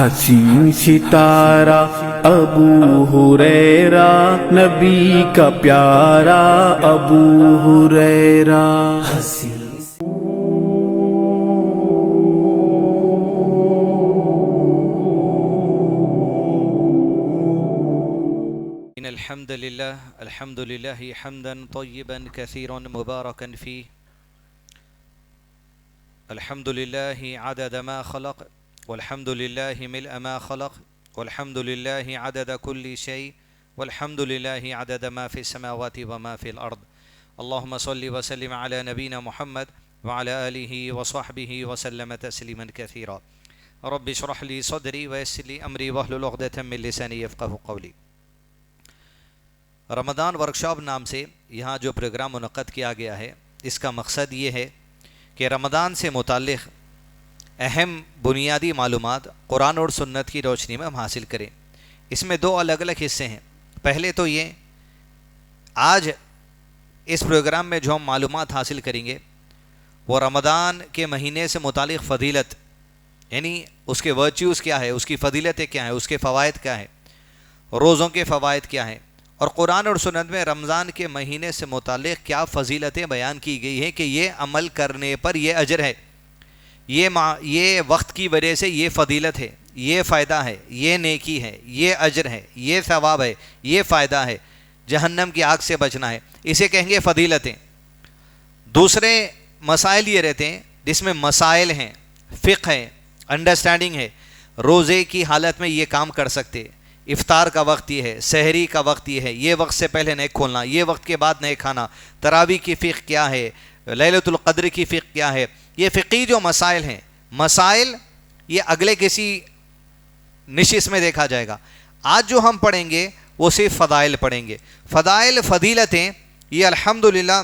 حسین ستارہ ابو ہریرہ، نبی کا پیارا ابو ہریرہ۔ الحمد للہ حمدا طیبا کثیرا مبارکا فیہ، الحمد للہ عدد ما خلق، والحمد للہ ملء ما خلق، والحمد للہ عدد کل شیء، والحمد للہ عدد ما فی السماوات وما فی الارض۔ اللہم صلی وسلم علی نبینا محمد وعلی آلہ وصحبہ وسلم تسلیما کثیرا۔ رب اشرح لی صدری ویسر لی امری واحلل عقدۃ من لسانی یفقہوا قولی۔ رمضان ورکشاپ نام سے یہاں جو پروگرام منعقد کیا گیا ہے، اس کا مقصد یہ ہے کہ رمضان سے متعلق اہم بنیادی معلومات قرآن اور سنت کی روشنی میں ہم حاصل کریں۔ اس میں دو الگ الگ حصے ہیں۔ پہلے تو یہ، آج اس پروگرام میں جو ہم معلومات حاصل کریں گے وہ رمضان کے مہینے سے متعلق فضیلت، یعنی اس کے ورچیوز کیا ہے، اس کی فضیلتیں کیا ہیں، اس کے فوائد کیا ہیں، روزوں کے فوائد کیا ہیں، اور قرآن اور سنت میں رمضان کے مہینے سے متعلق کیا فضیلتیں بیان کی گئی ہیں کہ یہ عمل کرنے پر یہ اجر ہے، یہ وقت کی وجہ سے یہ فضیلت ہے، یہ فائدہ ہے، یہ نیکی ہے، یہ اجر ہے، یہ ثواب ہے، یہ فائدہ ہے، جہنم کی آگ سے بچنا ہے، اسے کہیں گے فضیلتیں۔ دوسرے مسائل یہ رہتے ہیں جس میں مسائل ہیں، فقہ ہے، انڈرسٹینڈنگ ہے، روزے کی حالت میں یہ کام کر سکتے، افطار کا وقت یہ ہے، سحری کا وقت یہ ہے، یہ وقت سے پہلے نہیں کھولنا، یہ وقت کے بعد نہیں کھانا، تراویح کی فقہ کیا ہے، لیلۃ القدر کی فقہ کیا ہے، یہ فقہی جو مسائل ہیں، مسائل یہ اگلے کسی نشست میں دیکھا جائے گا۔ آج جو ہم پڑھیں گے وہ صرف فضائل پڑھیں گے۔ فضائل، فضیلتیں، یہ الحمدللہ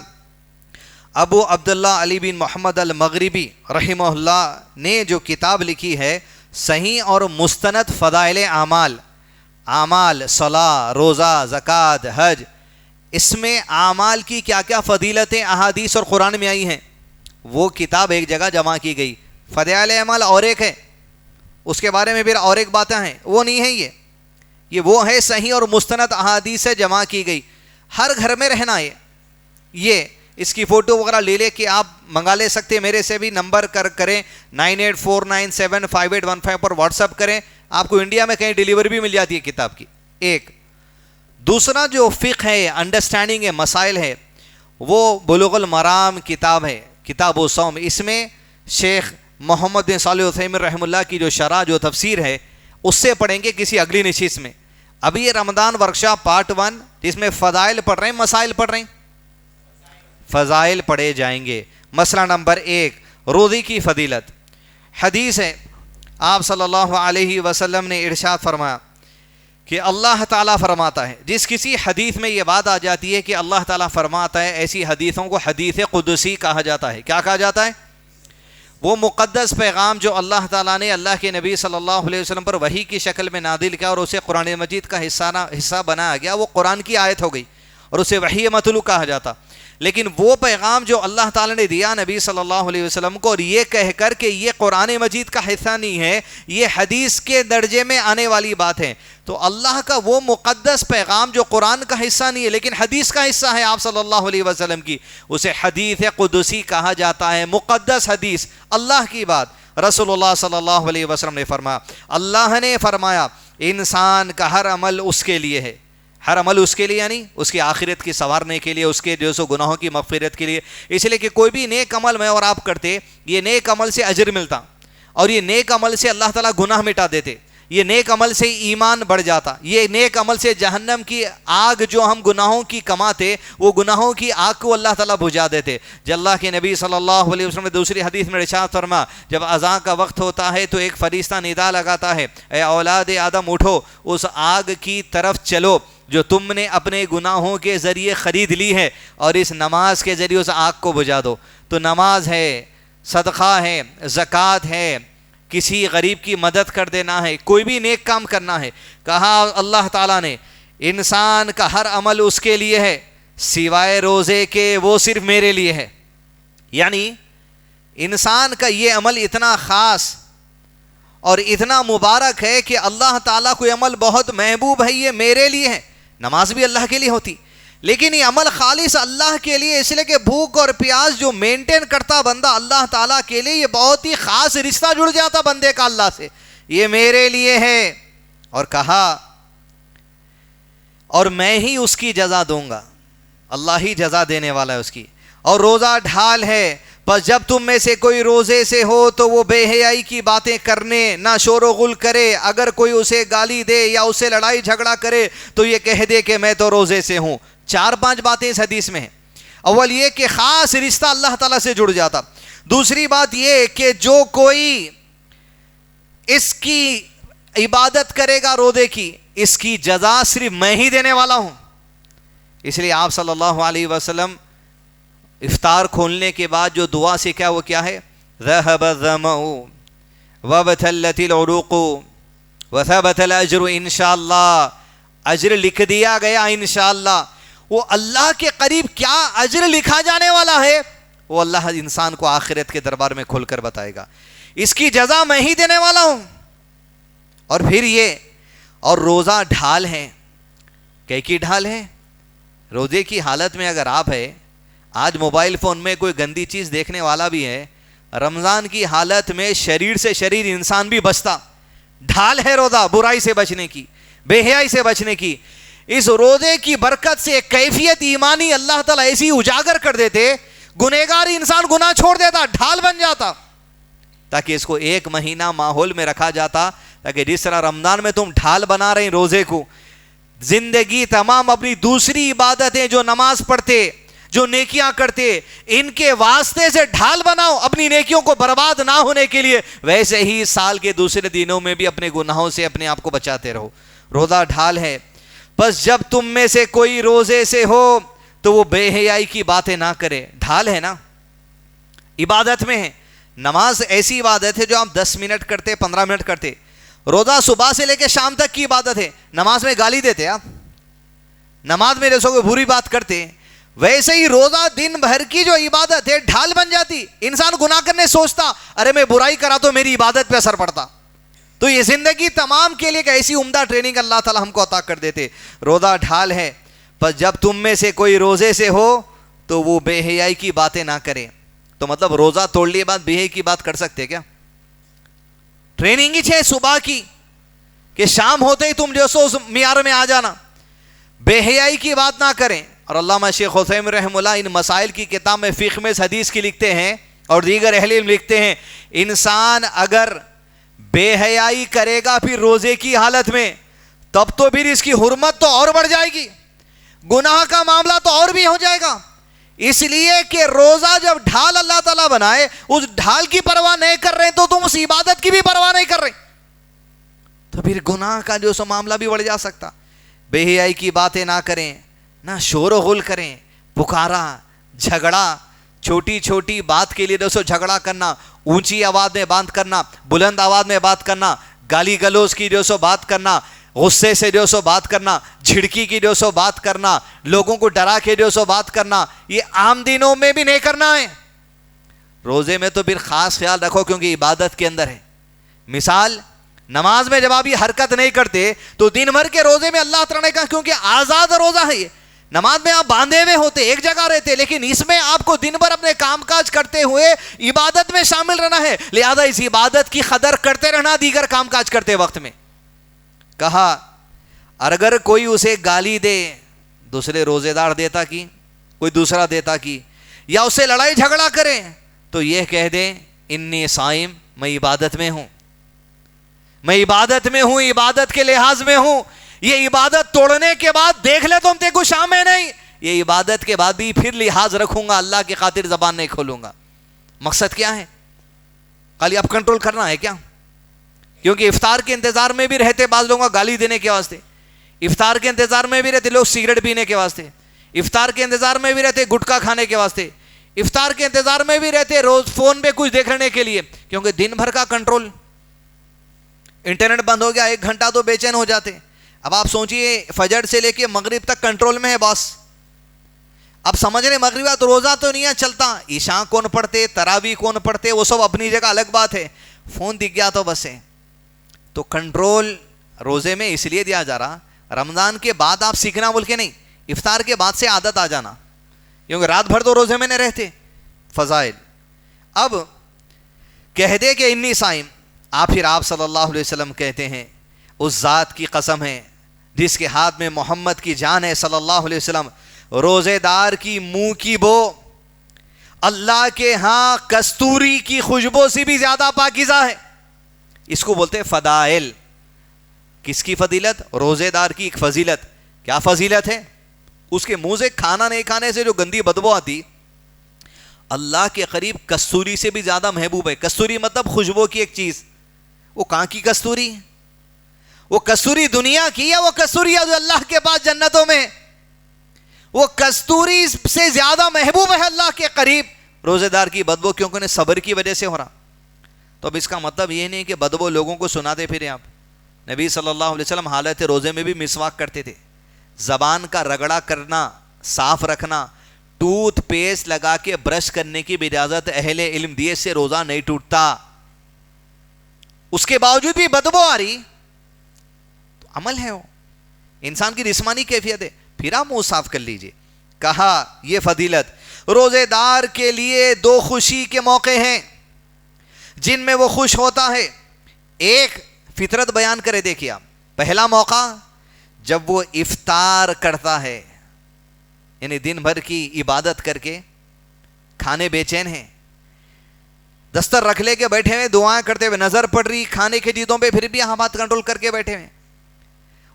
ابو عبداللہ علی بن محمد المغربی رحمہ اللہ نے جو کتاب لکھی ہے، صحیح اور مستند فضائل اعمال، صلاح، روزہ، زکوٰۃ، حج، اس میں اعمال کی کیا کیا فضیلتیں احادیث اور قرآن میں آئی ہیں، وہ کتاب ایک جگہ جمع کی گئی۔ فضائل اعمال اور ایک ہے، اس کے بارے میں پھر اور ایک باتیں ہیں، وہ نہیں ہے یہ وہ ہے صحیح اور مستند احادیث سے جمع کی گئی۔ ہر گھر میں رہنا ہے یہ، اس کی فوٹو وغیرہ لے کے آپ منگا لے سکتے، میرے سے بھی نمبر کریں 9849758115 پر واٹس اپ کریں، آپ کو انڈیا میں کہیں ڈیلیوری بھی مل جاتی ہے کتاب کی۔ ایک دوسرا جو فقہ ہے، انڈرسٹینڈنگ ہے، مسائل ہے، وہ بلوغ المرام کتاب ہے، کتاب و صوم۔ اس میں شیخ محمد بن صالح العثیمین رحمہ اللہ کی جو شرح، جو تفسیر ہے، اس سے پڑھیں گے کسی اگلی نشست میں۔ ابھی یہ رمضان ورکشاپ پارٹ 1 جس میں فضائل پڑھ رہے ہیں، مسائل پڑھ رہے ہیں، فضائل پڑھے جائیں گے۔ مسئلہ نمبر 1، روزے کی فضیلت۔ حدیث ہے، آپ صلی اللہ علیہ وسلم نے ارشاد فرمایا کہ اللہ تعالیٰ فرماتا ہے، جس کسی حدیث میں یہ بات آ جاتی ہے کہ اللہ تعالیٰ فرماتا ہے، ایسی حدیثوں کو حدیث قدسی کہا جاتا ہے۔ کیا کہا جاتا ہے؟ وہ مقدس پیغام جو اللہ تعالیٰ نے اللہ کے نبی صلی اللہ علیہ وسلم پر وحی کی شکل میں نازل کیا اور اسے قرآن مجید کا حصہ بنایا گیا، وہ قرآن کی آیت ہو گئی اور اسے وحی مطلوع کہا جاتا۔ لیکن وہ پیغام جو اللہ تعالیٰ نے دیا نبی صلی اللہ علیہ وسلم کو، اور یہ کہہ کر کہ یہ قرآن مجید کا حصہ نہیں ہے، یہ حدیث کے درجے میں آنے والی بات ہے، تو اللہ کا وہ مقدس پیغام جو قرآن کا حصہ نہیں ہے لیکن حدیث کا حصہ ہے آپ صلی اللہ علیہ وسلم کی، اسے حدیث قدسی کہا جاتا ہے، مقدس حدیث، اللہ کی بات۔ رسول اللہ صلی اللہ علیہ وسلم نے فرمایا، اللہ نے فرمایا انسان کا ہر عمل اس کے لیے ہے، ہر عمل اس کے لیے، یعنی اس کی آخرت کی سنوارنے کے لیے، اس کے جو سو گناہوں کی مغفرت کے لیے۔ اس لیے کہ کوئی بھی نیک عمل میں اور آپ کرتے، یہ نیک عمل سے اجر ملتا، اور یہ نیک عمل سے اللہ تعالیٰ گناہ مٹا دیتے، یہ نیک عمل سے ایمان بڑھ جاتا، یہ نیک عمل سے جہنم کی آگ جو ہم گناہوں کی کماتے، وہ گناہوں کی آگ کو اللہ تعالیٰ بجھا دیتے۔ جب اللہ کے نبی صلی اللہ علیہ وسلم نے دوسری حدیث میں ارشاد فرمایا، جب اذان کا وقت ہوتا ہے تو ایک فرشتہ ندا لگاتا ہے، اے اولاد آدم اٹھو، اس آگ کی طرف چلو جو تم نے اپنے گناہوں کے ذریعے خرید لی ہے، اور اس نماز کے ذریعے اس آگ کو بجھا دو۔ تو نماز ہے، صدقہ ہے، زکوٰۃ ہے، کسی غریب کی مدد کر دینا ہے، کوئی بھی نیک کام کرنا ہے۔ کہا اللہ تعالیٰ نے انسان کا ہر عمل اس کے لیے ہے سوائے روزے کے، وہ صرف میرے لیے ہے۔ یعنی انسان کا یہ عمل اتنا خاص اور اتنا مبارک ہے کہ اللہ تعالیٰ کو عمل بہت محبوب ہے، یہ میرے لیے ہے. نماز بھی اللہ کے لیے ہوتی، لیکن یہ عمل خالص اللہ کے لیے، اس لیے کہ بھوک اور پیاس جو مینٹین کرتا بندہ اللہ تعالیٰ کے لیے، یہ بہت ہی خاص رشتہ جڑ جاتا بندے کا اللہ سے، یہ میرے لیے ہے. اور کہا اور میں ہی اس کی جزا دوں گا، اللہ ہی جزا دینے والا ہے اس کی. اور روزہ ڈھال ہے، بس جب تم میں سے کوئی روزے سے ہو تو وہ بے حیائی کی باتیں کرنے نہ شور و غل کرے. اگر کوئی اسے گالی دے یا اسے لڑائی جھگڑا کرے تو یہ کہہ دے کہ میں تو روزے سے ہوں. 4-5 باتیں اس حدیث میں ہیں. اول یہ کہ خاص رشتہ اللہ تعالیٰ سے جڑ جاتا. دوسری بات یہ کہ جو کوئی اس کی عبادت کرے گا روزے کی، اس کی جزا صرف میں ہی دینے والا ہوں. اس لیے آپ صلی اللہ علیہ وسلم افطار کھولنے کے بعد جو دعا سیکھا وہ کیا ہے؟ ذهب الظمأ وابتلت العروق وثبت الاجر انشاءاللہ. اجر لکھ دیا گیا انشاءاللہ. وہ اللہ کے قریب کیا اجر لکھا جانے والا ہے وہ اللہ انسان کو آخرت کے دربار میں کھول کر بتائے گا. اس کی جزا میں ہی دینے والا ہوں. اور پھر یہ اور روزہ ڈھال ہے. کی ڈھال ہے؟ روزے کی حالت میں اگر آپ ہے، آج موبائل فون میں کوئی گندی چیز دیکھنے والا بھی ہے، رمضان کی حالت میں شریر سے شریر انسان بھی بچتا. ڈھال ہے روزہ برائی سے بچنے کی، بے حیائی سے بچنے کی. اس روزے کی برکت سے ایک کیفیت ایمانی اللہ تعالیٰ ایسی اجاگر کر دیتے، گنہگار انسان گناہ چھوڑ دیتا، ڈھال بن جاتا. تاکہ اس کو 1 مہینہ ماحول میں رکھا جاتا، تاکہ جس طرح رمضان میں تم ڈھال بنا رہے ہیں روزے کو، زندگی تمام اپنی دوسری عبادتیں جو نماز پڑھتے، جو نیکیاں کرتے، ان کے واسطے سے ڈھال بناؤ اپنی نیکیوں کو برباد نہ ہونے کے لیے. ویسے ہی سال کے دوسرے دنوں میں بھی اپنے گناہوں سے اپنے آپ کو بچاتے رہو. روزہ ڈھال ہے. بس جب تم میں سے کوئی روزے سے ہو تو وہ بے حیائی کی باتیں نہ کرے. ڈھال ہے نا، عبادت میں ہے. نماز ایسی عبادت ہے جو آپ 10 منٹ کرتے، 15 منٹ کرتے. روزہ صبح سے لے کے شام تک کی عبادت ہے. نماز میں گالی دیتے آپ، نماز میں جیسے کوئی بری بات کرتے، ویسے ہی روزہ دن بھر کی جو عبادت ہے ڈھال بن جاتی. انسان گناہ کرنے سوچتا، ارے میں برائی کرا تو میری عبادت پہ اثر پڑتا. تو یہ زندگی تمام کے لیے ایک ایسی عمدہ ٹریننگ اللہ تعالیٰ ہم کو عطا کر دیتے. روزہ ڈھال ہے. بس جب تم میں سے کوئی روزے سے ہو تو وہ بے حیائی کی باتیں نہ کرے. تو مطلب روزہ توڑ لیے بعد بے حیائی کی بات کر سکتے کیا؟ ٹریننگ ہی ہے صبح کی کہ شام ہوتے ہی تم جو سو اس معیار میں آ جانا. بے حیائی کی بات نہ کریں. اور علامہ شیخ عثیمین رحمہ اللہ ان مسائل کی کتاب میں فقہ میں حدیث کی لکھتے ہیں، اور دیگر اہل علم لکھتے ہیں، انسان اگر بے حیائی کرے گا پھر روزے کی حالت میں، تب تو پھر اس کی حرمت تو اور بڑھ جائے گی، گناہ کا معاملہ تو اور بھی ہو جائے گا. اس لیے کہ روزہ جب ڈھال اللہ تعالیٰ بنائے، اس ڈھال کی پرواہ نہیں کر رہے تو تم اس عبادت کی بھی پرواہ نہیں کر رہے، تو پھر گناہ کا جو سو معاملہ بھی بڑھ جا سکتا. بے حیائی کی باتیں نہ کریں، نہ شور و غل کریں. پکارا، جھگڑا، چھوٹی چھوٹی بات کے لیے دوستو جھگڑا کرنا، اونچی آواز میں بات کرنا، بلند آواز میں بات کرنا، گالی گلوچ کی جو سو بات کرنا، غصے سے جو سو بات کرنا، جھڑکی کی جو سو بات کرنا، لوگوں کو ڈرا کے جو سو بات کرنا، یہ عام دنوں میں بھی نہیں کرنا ہے. روزے میں تو پھر خاص خیال رکھو کیونکہ عبادت کے اندر ہے. مثال نماز میں جب آپ یہ حرکت نہیں کرتے تو دن بھر کے روزے میں اللہ تعالیٰ نے کہا کیونکہ آزاد روزہ ہے یہ، نماز میں آپ باندھے ہوئے ہوتے، ایک جگہ رہتے، لیکن اس میں آپ کو دن بھر اپنے کام کاج کرتے ہوئے عبادت میں شامل رہنا ہے، لہذا اس عبادت کی قدر کرتے رہنا دیگر کام کاج کرتے وقت میں. کہا اگر کوئی اسے گالی دے، دوسرے روزے دار دیتا کی، کوئی دوسرا دیتا کی، یا اسے لڑائی جھگڑا کرے تو یہ کہہ دے انی صائم، میں عبادت میں ہوں، میں عبادت میں ہوں، عبادت کے لحاظ میں ہوں. یہ عبادت توڑنے کے بعد دیکھ لے تم تے کو شام میں نہیں، یہ عبادت کے بعد بھی پھر لحاظ رکھوں گا، اللہ کی خاطر زبان نہیں کھولوں گا. مقصد کیا ہے؟ خالی اب کنٹرول کرنا ہے کیا؟ کیونکہ افطار کے انتظار میں بھی رہتے بعض لوگوں کا گالی دینے کے واسطے، افطار کے انتظار میں بھی رہتے لوگ سگریٹ پینے کے واسطے، افطار کے انتظار میں بھی رہتے گٹکا کھانے کے واسطے، افطار کے انتظار میں بھی رہتے روز فون پہ کچھ دیکھنے کے لیے، کیونکہ دن بھر کا کنٹرول. انٹرنیٹ بند ہو گیا 1 گھنٹہ تو بے چین ہو جاتے. اب آپ سوچئے فجر سے لے کے مغرب تک کنٹرول میں ہے باس. اب سمجھ رہے مغربہ تو روزہ تو نہیں چلتا، عشاء کون پڑھتے، تراویح کون پڑھتے، وہ سب اپنی جگہ الگ بات ہے. فون دکھ گیا تو بس ہے. تو کنٹرول روزے میں اس لیے دیا جا رہا, رمضان کے بعد آپ سیکھنا بول کے نہیں, افطار کے بعد سے عادت آ جانا, کیونکہ رات بھر تو روزے میں نہیں رہتے. فضائل. اب کہہ دے کہ انی صائم, پھر آپ صلی اللہ علیہ وسلم کہتے ہیں اس ذات کی قسم ہے جس کے ہاتھ میں محمد کی جان ہے صلی اللہ علیہ وسلم, روزے دار کی منہ کی بو اللہ کے ہاں کستوری کی خوشبو سے بھی زیادہ پاکیزہ ہے. اس کو بولتے ہیں فضائل. کس کی فضیلت؟ روزے دار کی ایک فضیلت. کیا فضیلت ہے؟ اس کے منہ سے کھانا نہیں کھانے سے جو گندی بدبو آتی, اللہ کے قریب کستوری سے بھی زیادہ محبوب ہے. کستوری مطلب خوشبو کی ایک چیز. وہ کہاں کی کستوری؟ وہ کستوری دنیا کی ہے, وہ کستوری ہے جو اللہ کے پاس جنتوں میں, وہ کستوری سے زیادہ محبوب ہے اللہ کے قریب روزے دار کی بدبو, کیونکہ انہیں صبر کی وجہ سے ہو رہا. تو اب اس کا مطلب یہ نہیں کہ بدبو لوگوں کو سناتے پھرے آپ. نبی صلی اللہ علیہ وسلم حالت روزے میں بھی مسواک کرتے تھے. زبان کا رگڑا کرنا, صاف رکھنا, ٹوتھ پیسٹ لگا کے برش کرنے کی بھی اجازت اہل علم دیے, سے روزہ نہیں ٹوٹتا. اس کے باوجود بھی بدبو آ رہی تو عمل ہے, وہ انسان کی جسمانی کیفیت ہے, پھر آپ منہ صاف کر لیجئے. کہا یہ فضیلت, روزے دار کے لیے 2 خوشی کے موقع ہیں جن میں وہ خوش ہوتا ہے. ایک فطرت بیان کرے دیکھیے آپ, پہلا موقع جب وہ افطار کرتا ہے, یعنی دن بھر کی عبادت کر کے کھانے بے چین ہیں, دستر رکھ لے کے بیٹھے ہوئے, دعائیں کرتے ہوئے, نظر پڑ رہی کھانے کی چیزوں پہ, پھر بھی ہاتھ کنٹرول کر کے بیٹھے ہوئے.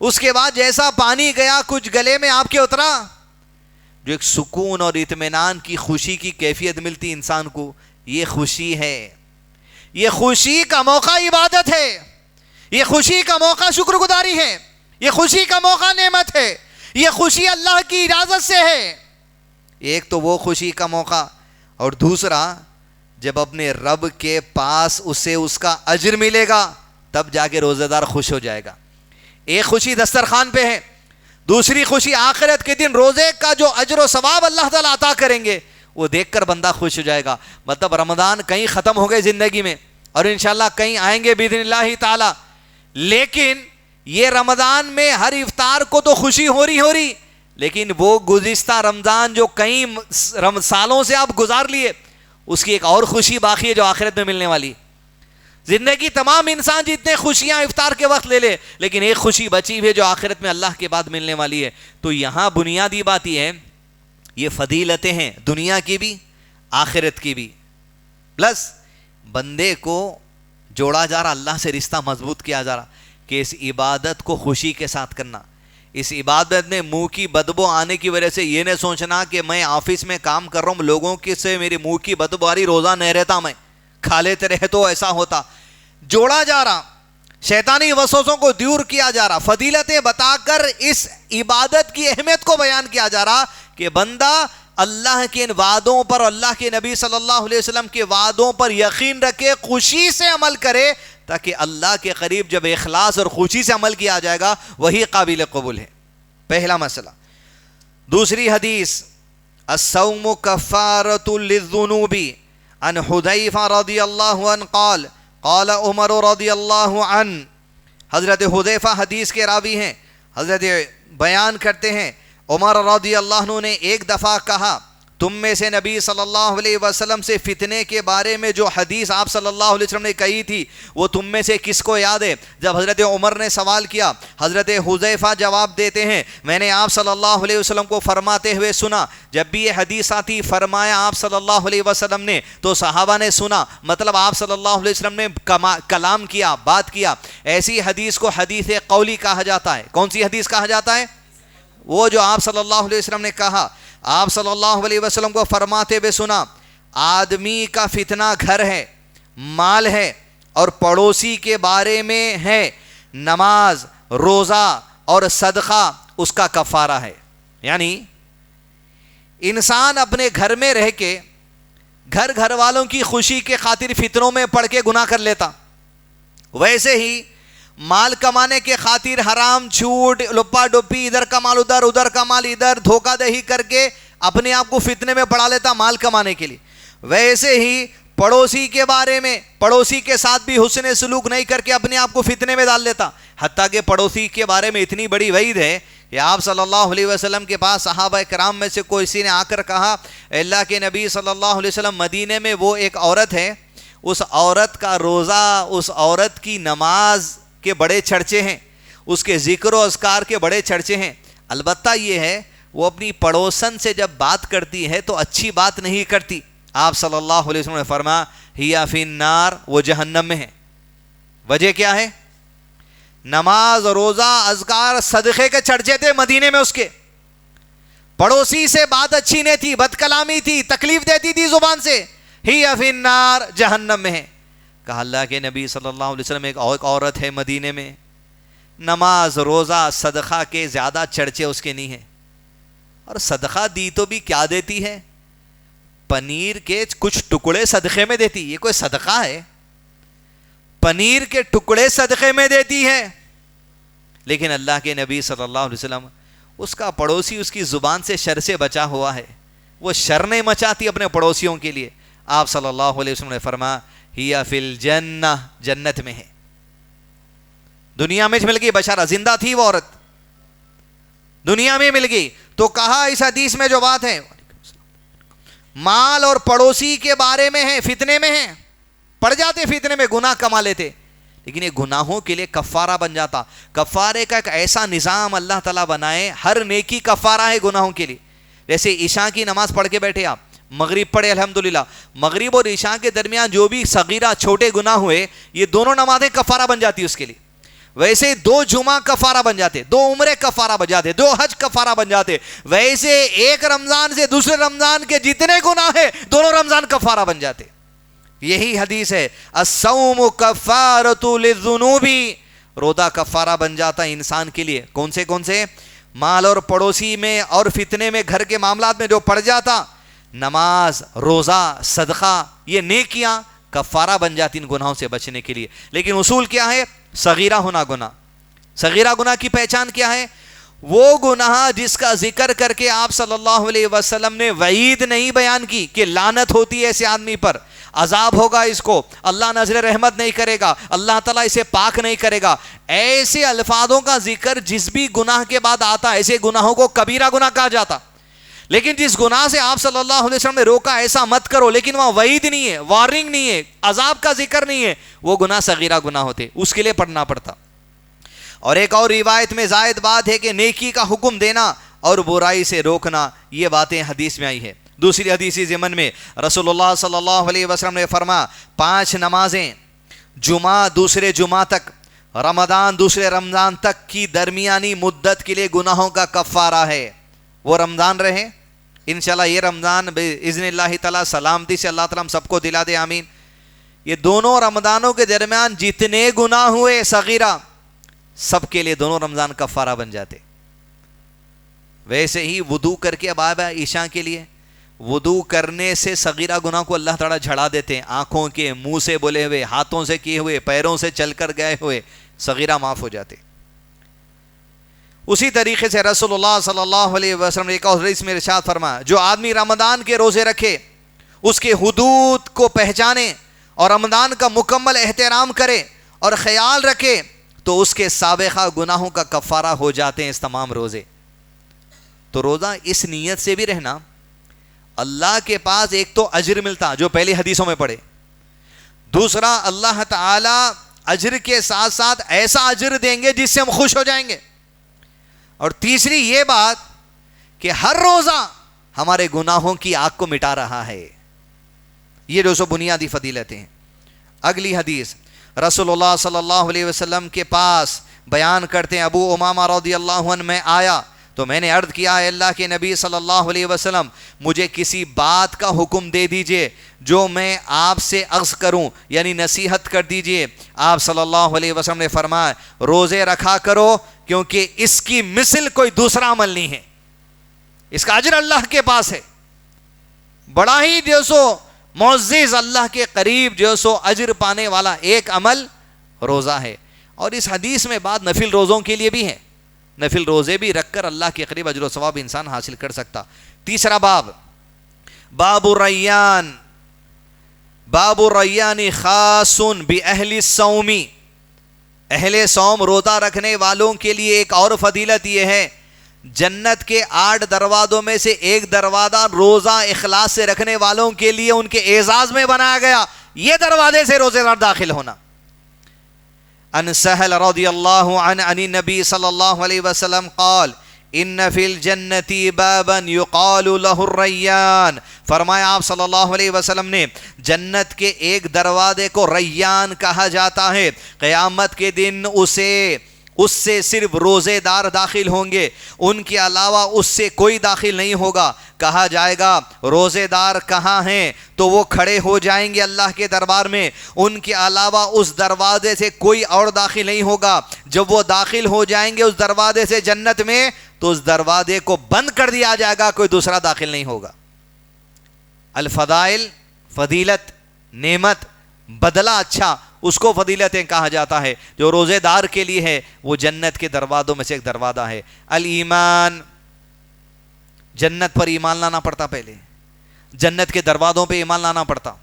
اس کے بعد جیسا پانی گیا کچھ گلے میں آپ کے اترا, جو ایک سکون اور اطمینان کی خوشی کی کیفیت ملتی انسان کو, یہ خوشی ہے. یہ خوشی کا موقع عبادت ہے, یہ خوشی کا موقع شکر گزاری ہے, یہ خوشی کا موقع نعمت ہے, یہ خوشی اللہ کی اجازت سے ہے. ایک تو وہ خوشی کا موقع, اور دوسرا جب اپنے رب کے پاس اسے اس کا اجر ملے گا تب جا کے روزہ دار خوش ہو جائے گا. ایک خوشی دسترخوان پہ ہے, دوسری خوشی آخرت کے دن روزے کا جو اجر و ثواب اللہ تعالیٰ عطا کریں گے وہ دیکھ کر بندہ خوش ہو جائے گا. مطلب رمضان کہیں ختم ہو گئے زندگی میں, اور انشاءاللہ کہیں آئیں گے باذن اللہ تعالیٰ, لیکن یہ رمضان میں ہر افطار کو تو خوشی ہو رہی, لیکن وہ گزشتہ رمضان جو کئی سالوں سے آپ گزار لیے, اس کی ایک اور خوشی باقی ہے جو آخرت میں ملنے والی. زندگی تمام انسان جتنے خوشیاں افطار کے وقت لے لے, لیکن ایک خوشی بچی ہوئی ہے جو آخرت میں اللہ کے بعد ملنے والی ہے. تو یہاں بنیادی بات یہ ہے, یہ فضیلتیں ہیں دنیا کی بھی آخرت کی بھی, پلس بندے کو جوڑا جا رہا, اللہ سے رشتہ مضبوط کیا جا رہا کہ اس عبادت کو خوشی کے ساتھ کرنا. اس عبادت میں منہ کی بدبو آنے کی وجہ سے یہ نہیں سوچنا کہ میں آفس میں کام کر رہا ہوں, لوگوں کی سے میری منہ کی بدبو آ رہی, روزہ نہیں رہتا, میں کھا لیتے رہے تو ایسا ہوتا. جوڑا جا رہا, شیطانی وسوسوں کو دور کیا جا رہا, فضیلتیں بتا کر اس عبادت کی اہمیت کو بیان کیا جا رہا کہ بندہ اللہ کے ان وعدوں پر, اللہ کے نبی صلی اللہ علیہ وسلم کے وعدوں پر یقین رکھے, خوشی سے عمل کرے, تاکہ اللہ کے قریب جب اخلاص اور خوشی سے عمل کیا جائے گا وہی قابل قبول ہے. پہلا مسئلہ. دوسری حدیث, الصوم کفارۃ للذنوب, عن حذیفہ رضی اللہ عنہ قال قال عمر رضی اللہ عنہ. حضرت حذیفہ حدیث کے راوی ہیں, حضرت بیان کرتے ہیں عمر رضی اللہ عنہ نے ایک دفعہ کہا, تم میں سے نبی صلی اللہ علیہ وسلم سے فتنے کے بارے میں جو حدیث آپ صلی اللہ علیہ وسلم نے کہی تھی وہ تم میں سے کس کو یاد ہے؟ جب حضرت عمر نے سوال کیا, حضرت حذیفہ جواب دیتے ہیں, میں نے آپ صلی اللہ علیہ وسلم کو فرماتے ہوئے سنا. جب بھی یہ حدیث آتی, فرمایا آپ صلی اللہ علیہ وسلم نے, تو صحابہ نے سنا, مطلب آپ صلی اللہ علیہ وسلم نے کلام کیا, بات کیا. ایسی حدیث کو حدیث قولی کہا جاتا ہے. کون سی حدیث کہا جاتا ہے؟ وہ جو آپ صلی اللہ علیہ وسلم نے کہا, آپ صلی اللہ علیہ وسلم کو فرماتے ہوئے سنا, آدمی کا فتنہ گھر ہے, مال ہے, اور پڑوسی کے بارے میں ہے, نماز, روزہ اور صدقہ اس کا کفارہ ہے. یعنی انسان اپنے گھر میں رہ کے گھر والوں کی خوشی کے خاطر فتنوں میں پڑ کے گناہ کر لیتا, ویسے ہی مال کمانے کے خاطر حرام, جھوٹ, لپا ڈپی, ادھر کا مال ادھر, ادھر کا مال ادھر, دھوکہ دہی کر کے اپنے آپ کو فتنے میں پڑا لیتا مال کمانے کے لیے. ویسے ہی پڑوسی کے بارے میں، پڑوسی کے ساتھ بھی حسن سلوک نہیں کر کے اپنے آپ کو فتنے میں ڈال لیتا. حتیٰ کہ پڑوسی کے بارے میں اتنی بڑی وعید ہے کہ آپ صلی اللہ علیہ وسلم کے پاس صحابہ کرام میں سے کسی نے آ کر کہا اللہ کے نبی صلی اللہ علیہ وسلم مدینے میں وہ ایک عورت ہے، اس عورت کا روزہ، اس عورت کی نماز کے بڑے چرچے ہیں، اس کے ذکر و اذکار کے بڑے چرچے ہیں، البتہ یہ ہے وہ اپنی پڑوسن سے جب بات کرتی ہے تو اچھی بات نہیں کرتی. آپ صلی اللہ علیہ وسلم نے فرمایا ہیا فی النار، وہ جہنم میں ہے. وجہ کیا ہے؟ نماز، روزہ، اذکار، صدقے کے چرچے تھے مدینے میں اس کے. پڑوسی سے بات اچھی نہیں تھی، بد کلامی تھی، تکلیف دیتی تھی زبان سے. ہیا فی النار، جہنم میں ہے. کہا اللہ کے نبی صلی اللہ علیہ وسلم ایک عورت ہے مدینے میں، نماز، روزہ، صدقہ کے زیادہ چرچے اس کے نہیں ہیں. اور صدقہ دی تو بھی کیا دیتی ہے؟ پنیر کے کچھ ٹکڑے صدقے میں دیتی. یہ کوئی صدقہ ہے؟ پنیر کے ٹکڑے صدقے میں دیتی ہے. لیکن اللہ کے نبی صلی اللہ علیہ وسلم، اس کا پڑوسی اس کی زبان سے شر سے بچا ہوا ہے، وہ شر نہیں مچاتی اپنے پڑوسیوں کے لیے. آپ صلی اللہ علیہ وسلم نے فرمایا ہیا فی الجنہ، جنت میں ہے. دنیا میں مل گئی بشارہ، زندہ تھی وہ عورت، دنیا میں مل گئی. تو کہا اس حدیث میں جو بات ہے مال اور پڑوسی کے بارے میں ہے، فتنے میں ہیں، پڑ جاتے فتنے میں، گناہ کما لیتے، لیکن یہ گناہوں کے لیے کفارہ بن جاتا. کفارے کا ایک ایسا نظام اللہ تعالیٰ بنائے، ہر نیکی کفارہ ہے گناہوں کے لیے. جیسے عشاء کی نماز پڑھ کے بیٹھے آپ، مغرب پڑھے الحمدللہ، مغرب اور عشاء کے درمیان جو بھی صغیرہ چھوٹے گناہ ہوئے، یہ دونوں نمازیں کفارہ بن جاتی اس کے لیے. ویسے 2 جمعہ کفارہ بن جاتے، 2 عمرے کفارہ بن جاتے، 2 حج کفارہ بن جاتے. ویسے ایک رمضان سے دوسرے رمضان کے جتنے گناہ ہیں دونوں رمضان کفارہ بن جاتے. یہی حدیث ہے الصوم کفارۃ للذنوب، روزہ کفارہ بن جاتا ہے انسان کے لیے. کون سے؟ مال اور پڑوسی میں اور فتنے میں، گھر کے معاملات میں جو پڑ جاتا، نماز، روزہ، صدقہ، یہ نیکیاں کفارہ بن جاتی ان گناہوں سے بچنے کے لیے. لیکن اصول کیا ہے؟ صغیرہ ہونا گناہ. صغیرہ گناہ کی پہچان کیا ہے؟ وہ گناہ جس کا ذکر کر کے آپ صلی اللہ علیہ وسلم نے وعید نہیں بیان کی کہ لعنت ہوتی ہے ایسے آدمی پر، عذاب ہوگا اس کو، اللہ نظر رحمت نہیں کرے گا، اللہ تعالیٰ اسے پاک نہیں کرے گا. ایسے الفاظوں کا ذکر جس بھی گناہ کے بعد آتا، ایسے گناہوں کو کبیرہ گناہ کہا جاتا. لیکن جس گناہ سے آپ صلی اللہ علیہ وسلم نے روکا ایسا مت کرو، لیکن وہاں وعید نہیں ہے، وارننگ نہیں ہے، عذاب کا ذکر نہیں ہے، وہ گناہ صغیرہ گناہ ہوتے، اس کے لیے پڑھنا پڑتا. اور ایک اور روایت میں زائد بات ہے کہ نیکی کا حکم دینا اور برائی سے روکنا، یہ باتیں حدیث میں آئی ہے. دوسری حدیثی ضمن میں رسول اللہ صلی اللہ علیہ وسلم نے فرمایا 5 نمازیں جمعہ دوسرے جمعہ تک، رمضان دوسرے رمضان تک کی درمیانی مدت کے لیے گناہوں کا کفارہ ہے. وہ رمضان رہے، انشاءاللہ یہ رمضان باذن اللہ تعالیٰ سلامتی سے اللہ تعالیٰ ہم سب کو دلا دے، آمین. یہ دونوں رمضانوں کے درمیان جتنے گناہ ہوئے صغیرہ، سب کے لیے دونوں رمضان کفارہ بن جاتے. ویسے ہی وضو کر کے اب آیا عشاء کے لیے، وضو کرنے سے صغیرہ گناہ کو اللہ تعالیٰ جھڑا دیتے ہیں. آنکھوں کے، منہ سے بولے ہوئے، ہاتھوں سے کیے ہوئے، پیروں سے چل کر گئے ہوئے صغیرہ معاف ہو جاتے. اسی طریقے سے رسول اللہ صلی اللہ علیہ وسلم نے ایک اور حدیث میں ارشاد فرمایا جو آدمی رمضان کے روزے رکھے، اس کے حدود کو پہچانے اور رمضان کا مکمل احترام کرے اور خیال رکھے تو اس کے سابقہ گناہوں کا کفارہ ہو جاتے ہیں اس تمام روزے. تو روزہ اس نیت سے بھی رہنا، اللہ کے پاس ایک تو اجر ملتا جو پہلی حدیثوں میں پڑھے، دوسرا اللہ تعالی اجر کے ساتھ ساتھ ایسا اجر دیں گے جس سے ہم خوش ہو جائیں گے، اور تیسری یہ بات کہ ہر روزہ ہمارے گناہوں کی آگ کو مٹا رہا ہے. یہ جو سو بنیادی فضیلتیں ہیں. اگلی حدیث رسول اللہ صلی اللہ علیہ وسلم کے پاس بیان کرتے ہیں ابو امامہ رضی اللہ عنہ میں آیا تو میں نے عرض کیا ہے اللہ کے نبی صلی اللہ علیہ وسلم مجھے کسی بات کا حکم دے دیجئے جو میں آپ سے عرض کروں، یعنی نصیحت کر دیجئے. آپ صلی اللہ علیہ وسلم نے فرمایا روزے رکھا کرو کیونکہ اس کی مثل کوئی دوسرا عمل نہیں ہے، اس کا اجر اللہ کے پاس ہے. بڑا ہی جو سو معزز، اللہ کے قریب جو سو اجر پانے والا ایک عمل روزہ ہے. اور اس حدیث میں بات نفل روزوں کے لیے بھی ہے، نفل روزے بھی رکھ کر اللہ کے قریب اجر و ثواب انسان حاصل کر سکتا. تیسرا باب، باب الریان، باب الریان خاص باہل الصوم، اہل صوم روزہ رکھنے والوں کے لیے ایک اور فضیلت یہ ہے، جنت کے 8 دروازوں میں سے ایک دروازہ روزہ اخلاص سے رکھنے والوں کے لیے ان کے اعزاز میں بنایا گیا، یہ دروازے سے روزے دار داخل ہونا۔ ان سہل رضی اللہ عنہ عن النبی صلی اللہ علیہ وسلم قال ان فی الجنت بابا یقال له الریان، فرمایا آپ صلی اللہ علیہ وسلم نے جنت کے ایک دروازے کو ریان کہا جاتا ہے، قیامت کے دن اس سے صرف روزے دار داخل ہوں گے، ان کے علاوہ اس سے کوئی داخل نہیں ہوگا۔ کہا جائے گا روزے دار کہاں ہیں، تو وہ کھڑے ہو جائیں گے اللہ کے دربار میں، ان کے علاوہ اس دروازے سے کوئی اور داخل نہیں ہوگا۔ جب وہ داخل ہو جائیں گے اس دروازے سے جنت میں، تو اس دروازے کو بند کر دیا جائے گا، کوئی دوسرا داخل نہیں ہوگا۔ الفضائل، فضیلت، نعمت، بدلہ اچھا، اس کو فضیلتیں کہا جاتا ہے۔ جو روزے دار کے لیے ہے وہ جنت کے دروازوں میں سے ایک دروازہ ہے۔ الایمان، جنت پر ایمان لانا پڑتا، پہلے جنت کے دروازوں پہ ایمان لانا پڑتا۔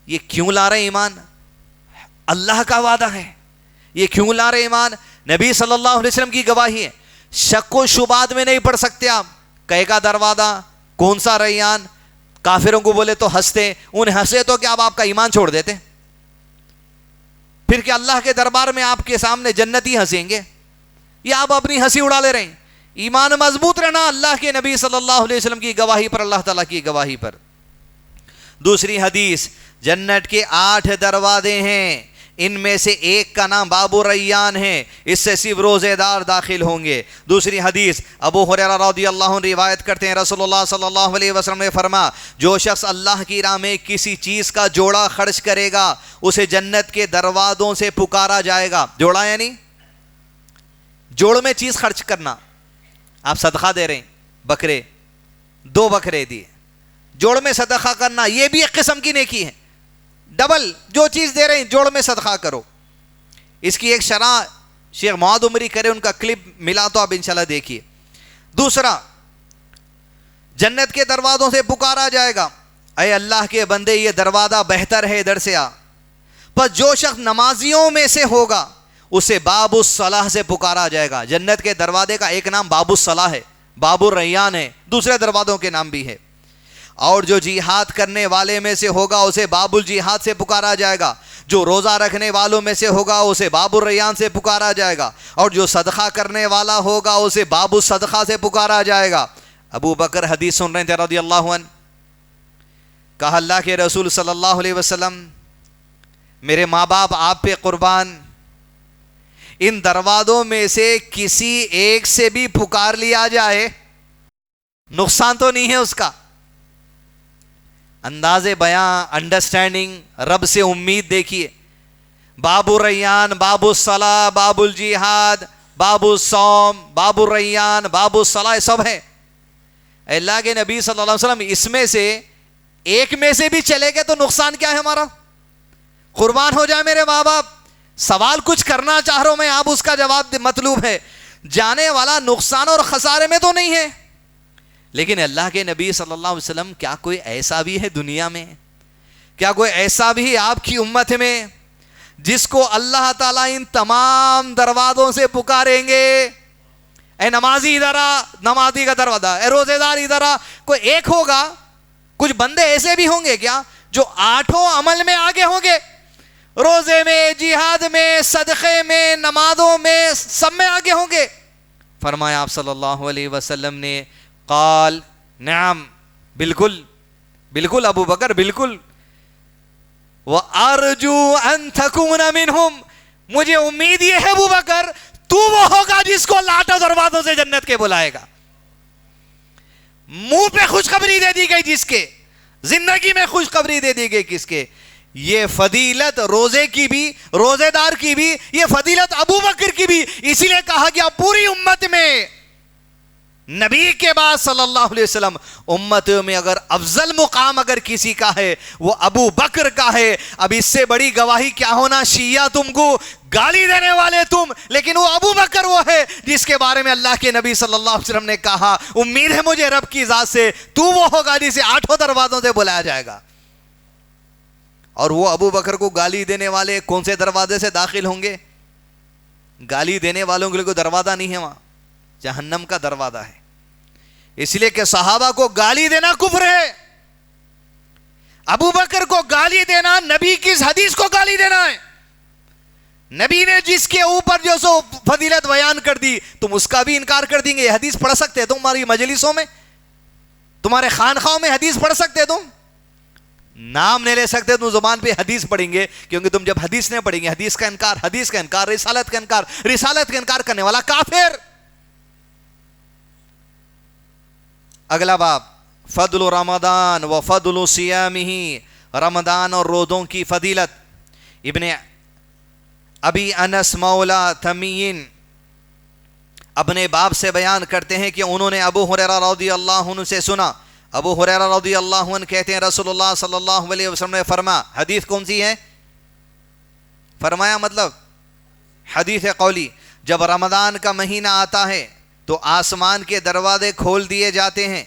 یہ کیوں لا رہے ایمان؟ اللہ کا وعدہ ہے۔ یہ کیوں لا رہے ایمان؟ نبی صلی اللہ علیہ وسلم کی گواہی ہے۔ شک و شبہات میں نہیں پڑھ سکتے آپ، کہے گا دروازہ کون سا ریان؟ کافروں کو بولے تو ہنستے، انہیں ہنسے تو کیا آپ کا ایمان چھوڑ دیتے؟ پھر کیا اللہ کے دربار میں آپ کے سامنے جنتی ہنسیں گے، یا آپ اپنی ہنسی اڑا لے رہے ہیں؟ ایمان مضبوط رہنا اللہ کے نبی صلی اللہ علیہ وسلم کی گواہی پر، اللہ تعالیٰ کی گواہی پر۔ دوسری حدیث، جنت کے 8 دروازے ہیں، ان میں سے ایک کا نام باب الریان ہے، اس سے صرف روزے دار داخل ہوں گے۔ دوسری حدیث ابو ہریرہ رضی اللہ عنہ روایت کرتے ہیں، رسول اللہ صلی اللہ علیہ وسلم نے فرمایا جو شخص اللہ کی راہ میں کسی چیز کا جوڑا خرچ کرے گا اسے جنت کے دروازوں سے پکارا جائے گا۔ جوڑا یعنی جوڑ میں چیز خرچ کرنا، آپ صدقہ دے رہے ہیں، بکرے 2 بکرے دیے، جوڑ میں صدقہ کرنا یہ بھی ایک قسم کی نیکی ہے، ڈبل جو چیز دے رہے ہیں جوڑ میں صدقہ کرو۔ اس کی ایک شرح شیخ معاذ عمری کرے، ان کا کلپ ملا تو آپ انشاءاللہ دیکھیے۔ دوسرا، جنت کے دروازوں سے پکارا جائے گا اے اللہ کے بندے یہ دروازہ بہتر ہے، ادھر سے آ۔ پر جو شخص نمازیوں میں سے ہوگا اسے باب الصلاح سے پکارا جائے گا۔ جنت کے دروازے کا ایک نام باب الصلاح ہے، باب الریان ہے، دوسرے دروازوں کے نام بھی ہے۔ اور جو جہاد کرنے والے میں سے ہوگا اسے باب الجہاد سے پکارا جائے گا، جو روزہ رکھنے والوں میں سے ہوگا اسے باب الریان سے پکارا جائے گا، اور جو صدقہ کرنے والا ہوگا اسے باب الصدقہ سے پکارا جائے گا۔ ابو بکر حدیث سن رہے تھے رضی اللہ عنہ، کہا اللہ کے رسول صلی اللہ علیہ وسلم میرے ماں باپ آپ پہ قربان، ان دروازوں میں سے کسی ایک سے بھی پکار لیا جائے نقصان تو نہیں ہے اس کا۔ انداز بیاں، انڈرسٹینڈنگ، رب سے امید دیکھیے۔ باب الریان، باب الصلاح، باب الجہاد، باب الصوم، باب الریان، باب الصلاح، سب ہے۔ اللہ کے نبی صلی اللہ علیہ وسلم اس میں سے ایک میں سے بھی چلے گئے تو نقصان کیا ہے ہمارا؟ قربان ہو جائے میرے ماں باپ، سوال کچھ کرنا چاہ رہا ہوں میں، آپ اس کا جواب مطلوب ہے، جانے والا نقصان اور خسارے میں تو نہیں ہے۔ لیکن اللہ کے نبی صلی اللہ علیہ وسلم کیا کوئی ایسا بھی ہے دنیا میں، کیا کوئی ایسا بھی آپ کی امت میں جس کو اللہ تعالیٰ ان تمام دروازوں سے پکاریں گے؟ اے نمازی ادھر آ، نمازی کا دروازہ، اے روزے دار ادھر آ، کوئی ایک ہوگا؟ کچھ بندے ایسے بھی ہوں گے کیا جو 8 عمل میں آگے ہوں گے، روزے میں، جہاد میں، صدقے میں، نمازوں میں، سب میں آگے ہوں گے؟ فرمایا آپ صلی اللہ علیہ وسلم نے قال نعم، بالکل بالکل ابو بکر بالکل، وَأَرْجُو أَن تَكُونَ مِنْهُمْ، مجھے امید یہ ہے ابو بکر تو وہ ہوگا جس کو اللہ 8 دروازوں سے جنت کے بلائے گا۔ منہ پہ خوشخبری دے دی گئی جس کے، زندگی میں خوشخبری دے دی گئی کس کے؟ یہ فضیلت روزے کی بھی، روزے دار کی بھی، یہ فضیلت ابو بکر کی بھی، اسی لیے کہا گیا پوری امت میں نبی کے بعد صلی اللہ علیہ وسلم امت میں اگر افضل مقام اگر کسی کا ہے وہ ابو بکر کا ہے۔ اب اس سے بڑی گواہی کیا ہونا؟ شیعہ تم کو گالی دینے والے تم، لیکن وہ ابو بکر وہ ہے جس کے بارے میں اللہ کے نبی صلی اللہ علیہ وسلم نے کہا امید ہے مجھے رب کی ذات سے تو وہ ہوگا جسے 8 دروازوں سے بلایا جائے گا۔ اور وہ ابو بکر کو گالی دینے والے کون سے دروازے سے داخل ہوں گے؟ گالی دینے والوں کے لیے کوئی دروازہ نہیں ہے وہاں، جہنم کا دروازہ ہے. اس لیے کہ صحابہ کو گالی دینا کفر ہے، ابو بکر کو گالی دینا نبی کی اس حدیث کو گالی دینا ہے. نبی نے جس کے اوپر جو سو فضیلت بیان کر دی تم اس کا بھی انکار کر دیں گے. یہ حدیث پڑھ سکتے تمہاری مجلسوں میں، تمہارے خانخواہوں میں حدیث پڑھ سکتے تم؟ نام نہیں لے سکتے تم، زبان پہ حدیث پڑھیں گے، کیونکہ تم جب حدیث نہیں پڑھیں گے حدیث کا انکار، رسالت کا انکار کرنے والا کافر. اگلا باب فضل رمضان و فضل صیامہ، رمضان اور روزوں کی فضیلت. ابن ابی انس مولا تمیم اپنے باپ سے بیان کرتے ہیں کہ انہوں نے ابو ہریرہ رضی اللہ عنہ سے سنا. ابو ہریرہ رضی اللہ عنہ کہتے ہیں رسول اللہ صلی اللہ علیہ وسلم نے فرمایا، حدیث کون سی ہے؟ فرمایا مطلب حدیث قولی، جب رمضان کا مہینہ آتا ہے تو آسمان کے دروازے کھول دیے جاتے ہیں،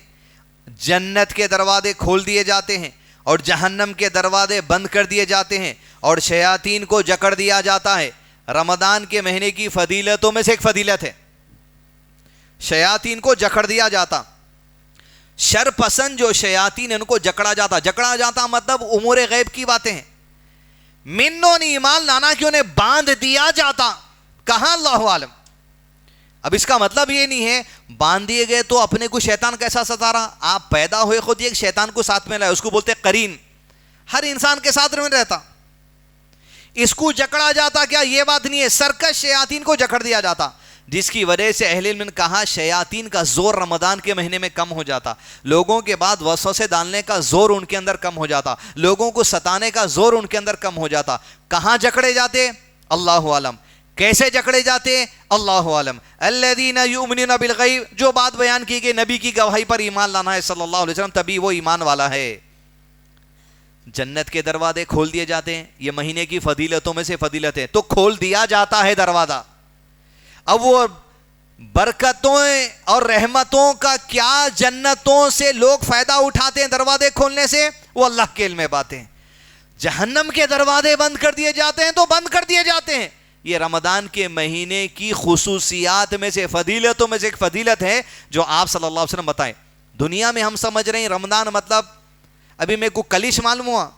جنت کے دروازے کھول دیے جاتے ہیں، اور جہنم کے دروازے بند کر دیے جاتے ہیں، اور شیاطین کو جکڑ دیا جاتا ہے. رمضان کے مہینے کی فضیلتوں میں سے ایک فضیلت ہے، شیاطین کو جکڑ دیا جاتا. شر پسند جو شیاطین ان کو جکڑا جاتا مطلب امور غیب کی باتیں ہیں. منوں نے ایمان لانا کہ انہیں باندھ دیا جاتا. کہاں؟ اللہ عالم. اب اس کا مطلب یہ نہیں ہے باندھ دیے گئے تو اپنے کو شیطان کیسا ستا رہا. آپ پیدا ہوئے خود ایک شیطان کو ساتھ میں لائے، اس کو بولتے قرین. ہر انسان کے ساتھ میں رہتا. اس کو جکڑا جاتا کیا؟ یہ بات نہیں ہے، سرکش شیاطین کو جکڑ دیا جاتا، جس کی وجہ سے اہل علم نے کہا شیاطین کا زور رمضان کے مہینے میں کم ہو جاتا. لوگوں کے بعد وسوسے ڈالنے کا زور ان کے اندر کم ہو جاتا، لوگوں کو ستانے کا زور ان کے اندر کم ہو جاتا. کہاں جکڑے جاتے؟ اللہ عالم. کیسے جکڑے جاتے؟ اللہ عالم. الذین یؤمنون بالغیب، جو بات بیان کی کہ نبی کی گواہی پر ایمان لانا ہے صلی اللہ علیہ وسلم، تبھی وہ ایمان والا ہے. جنت کے دروازے کھول دیے جاتے ہیں، یہ مہینے کی فضیلتوں میں سے فضیلت ہے. تو کھول دیا جاتا ہے دروازہ. اب وہ برکتوں اور رحمتوں کا کیا جنتوں سے لوگ فائدہ اٹھاتے ہیں دروازے کھولنے سے، وہ اللہ کے علم میں باتیں. جہنم کے دروازے بند کر دیے جاتے ہیں تو بند کر دیے جاتے ہیں. یہ رمضان کے مہینے کی خصوصیات میں سے فضیلتوں میں سے ایک فضیلت ہے جو آپ صلی اللہ علیہ وسلم بتائیں. دنیا میں ہم سمجھ رہے ہیں رمضان مطلب، ابھی میرے کو کلش معلوم ہوا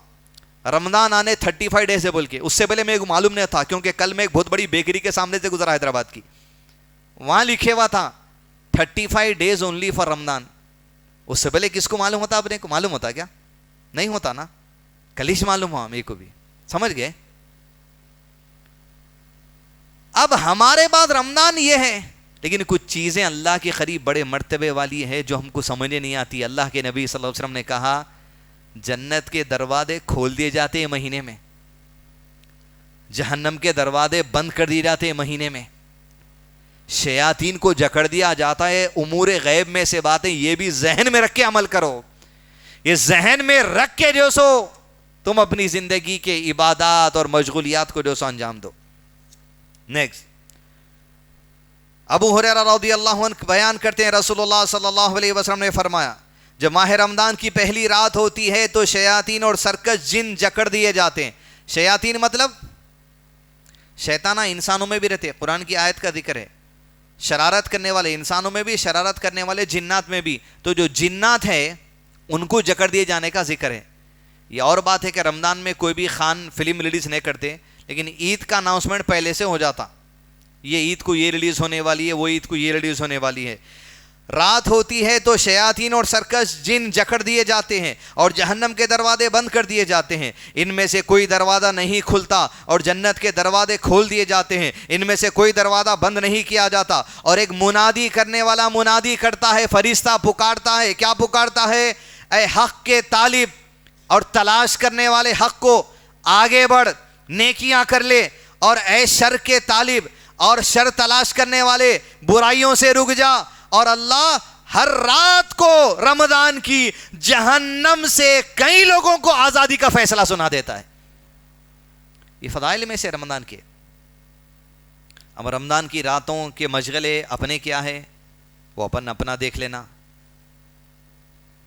رمضان آنے 35 ڈیز ہے بول کے. اس سے پہلے میرے کو معلوم نہیں تھا، کیونکہ کل میں ایک بہت بڑی بیکری کے سامنے سے گزرا حیدرآباد کی، وہاں لکھے ہوا تھا 35 ڈیز اونلی فار رمضان. اس سے پہلے کس کو معلوم ہوتا؟ اپنے کو معلوم ہوتا کیا؟ نہیں ہوتا نا. کلش معلوم ہوا میرے کو بھی. سمجھ گئے؟ اب ہمارے بعد رمضان یہ ہے، لیکن کچھ چیزیں اللہ کے قریب بڑے مرتبے والی ہے جو ہم کو سمجھنے نہیں آتی. اللہ کے نبی صلی اللہ علیہ وسلم نے کہا جنت کے دروازے کھول دیے جاتے ہیں مہینے میں، جہنم کے دروازے بند کر دیے جاتے ہیں مہینے میں، شیاطین کو جکڑ دیا جاتا ہے. امور غیب میں سے باتیں یہ بھی ذہن میں رکھ کے عمل کرو. یہ ذہن میں رکھ کے جو سو تم اپنی زندگی کے عبادات اور مشغولیات کو جو سو انجام دو. نیکسٹ، ابو ہریرہ رضی اللہ عنہ بیان کرتے ہیں رسول اللہ صلی اللہ علیہ وسلم نے فرمایا جب ماہ رمضان کی پہلی رات ہوتی ہے تو شیاطین اور سرکش جن جکڑ دیے جاتے ہیں. شیاطین مطلب شیطانہ انسانوں میں بھی رہتے. قرآن کی آیت کا ذکر ہے شرارت کرنے والے انسانوں میں بھی، شرارت کرنے والے جنات میں بھی. تو جو جنات ہے ان کو جکڑ دیے جانے کا ذکر ہے. یہ اور بات ہے کہ رمضان میں کوئی بھی خان فلم ریلیز نہیں کرتے، لیکن عید کا اناؤنسمنٹ پہلے سے ہو جاتا، یہ عید کو یہ ریلیز ہونے والی ہے، وہ عید کو یہ ریلیز ہونے والی ہے. رات ہوتی ہے تو شیاطین اور سرکش جن جکڑ دیے جاتے ہیں اور جہنم کے دروازے بند کر دیے جاتے ہیں. ان میں سے کوئی دروازہ نہیں کھلتا اور جنت کے دروازے کھول دیے جاتے ہیں، ان میں سے کوئی دروازہ بند نہیں کیا جاتا. اور ایک منادی کرنے والا منادی کرتا ہے، فرشتہ پکارتا ہے. کیا پکارتا ہے؟ اے حق کے طالب اور تلاش کرنے والے حق کو، آگے بڑھ، نیکیاں کر لے. اور اے شر کے طالب اور شر تلاش کرنے والے، برائیوں سے رک جا. اور اللہ ہر رات کو رمضان کی جہنم سے کئی لوگوں کو آزادی کا فیصلہ سنا دیتا ہے. یہ فضائل میں سے رمضان کے. اب رمضان کی راتوں کے مشغلے اپنے کیا ہے وہ اپنا دیکھ لینا.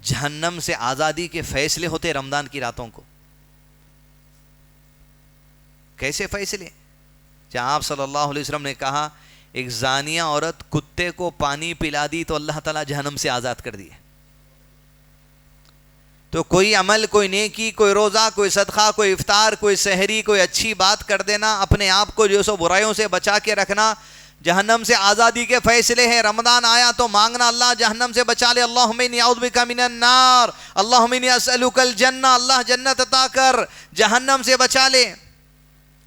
جہنم سے آزادی کے فیصلے ہوتے رمضان کی راتوں کو. کیسے فیصلے؟ جہاں آپ صلی اللہ علیہ وسلم نے کہا ایک زانیہ عورت کتے کو پانی پلا دی تو اللہ تعالیٰ جہنم سے آزاد کر دیے. تو کوئی عمل، کوئی نیکی، کوئی روزہ، کوئی صدقہ، کوئی افطار، کوئی سحری، کوئی اچھی بات کر دینا، اپنے آپ کو جو سو برائیوں سے بچا کے رکھنا، جہنم سے آزادی کے فیصلے ہیں. رمضان آیا تو مانگنا اللہ جہنم سے بچا لے. اللہم انی اعوذ بک من النار، اللہم انی اسألک الجنہ، اللہ جنت عطا کر، جہنم سے بچا لے.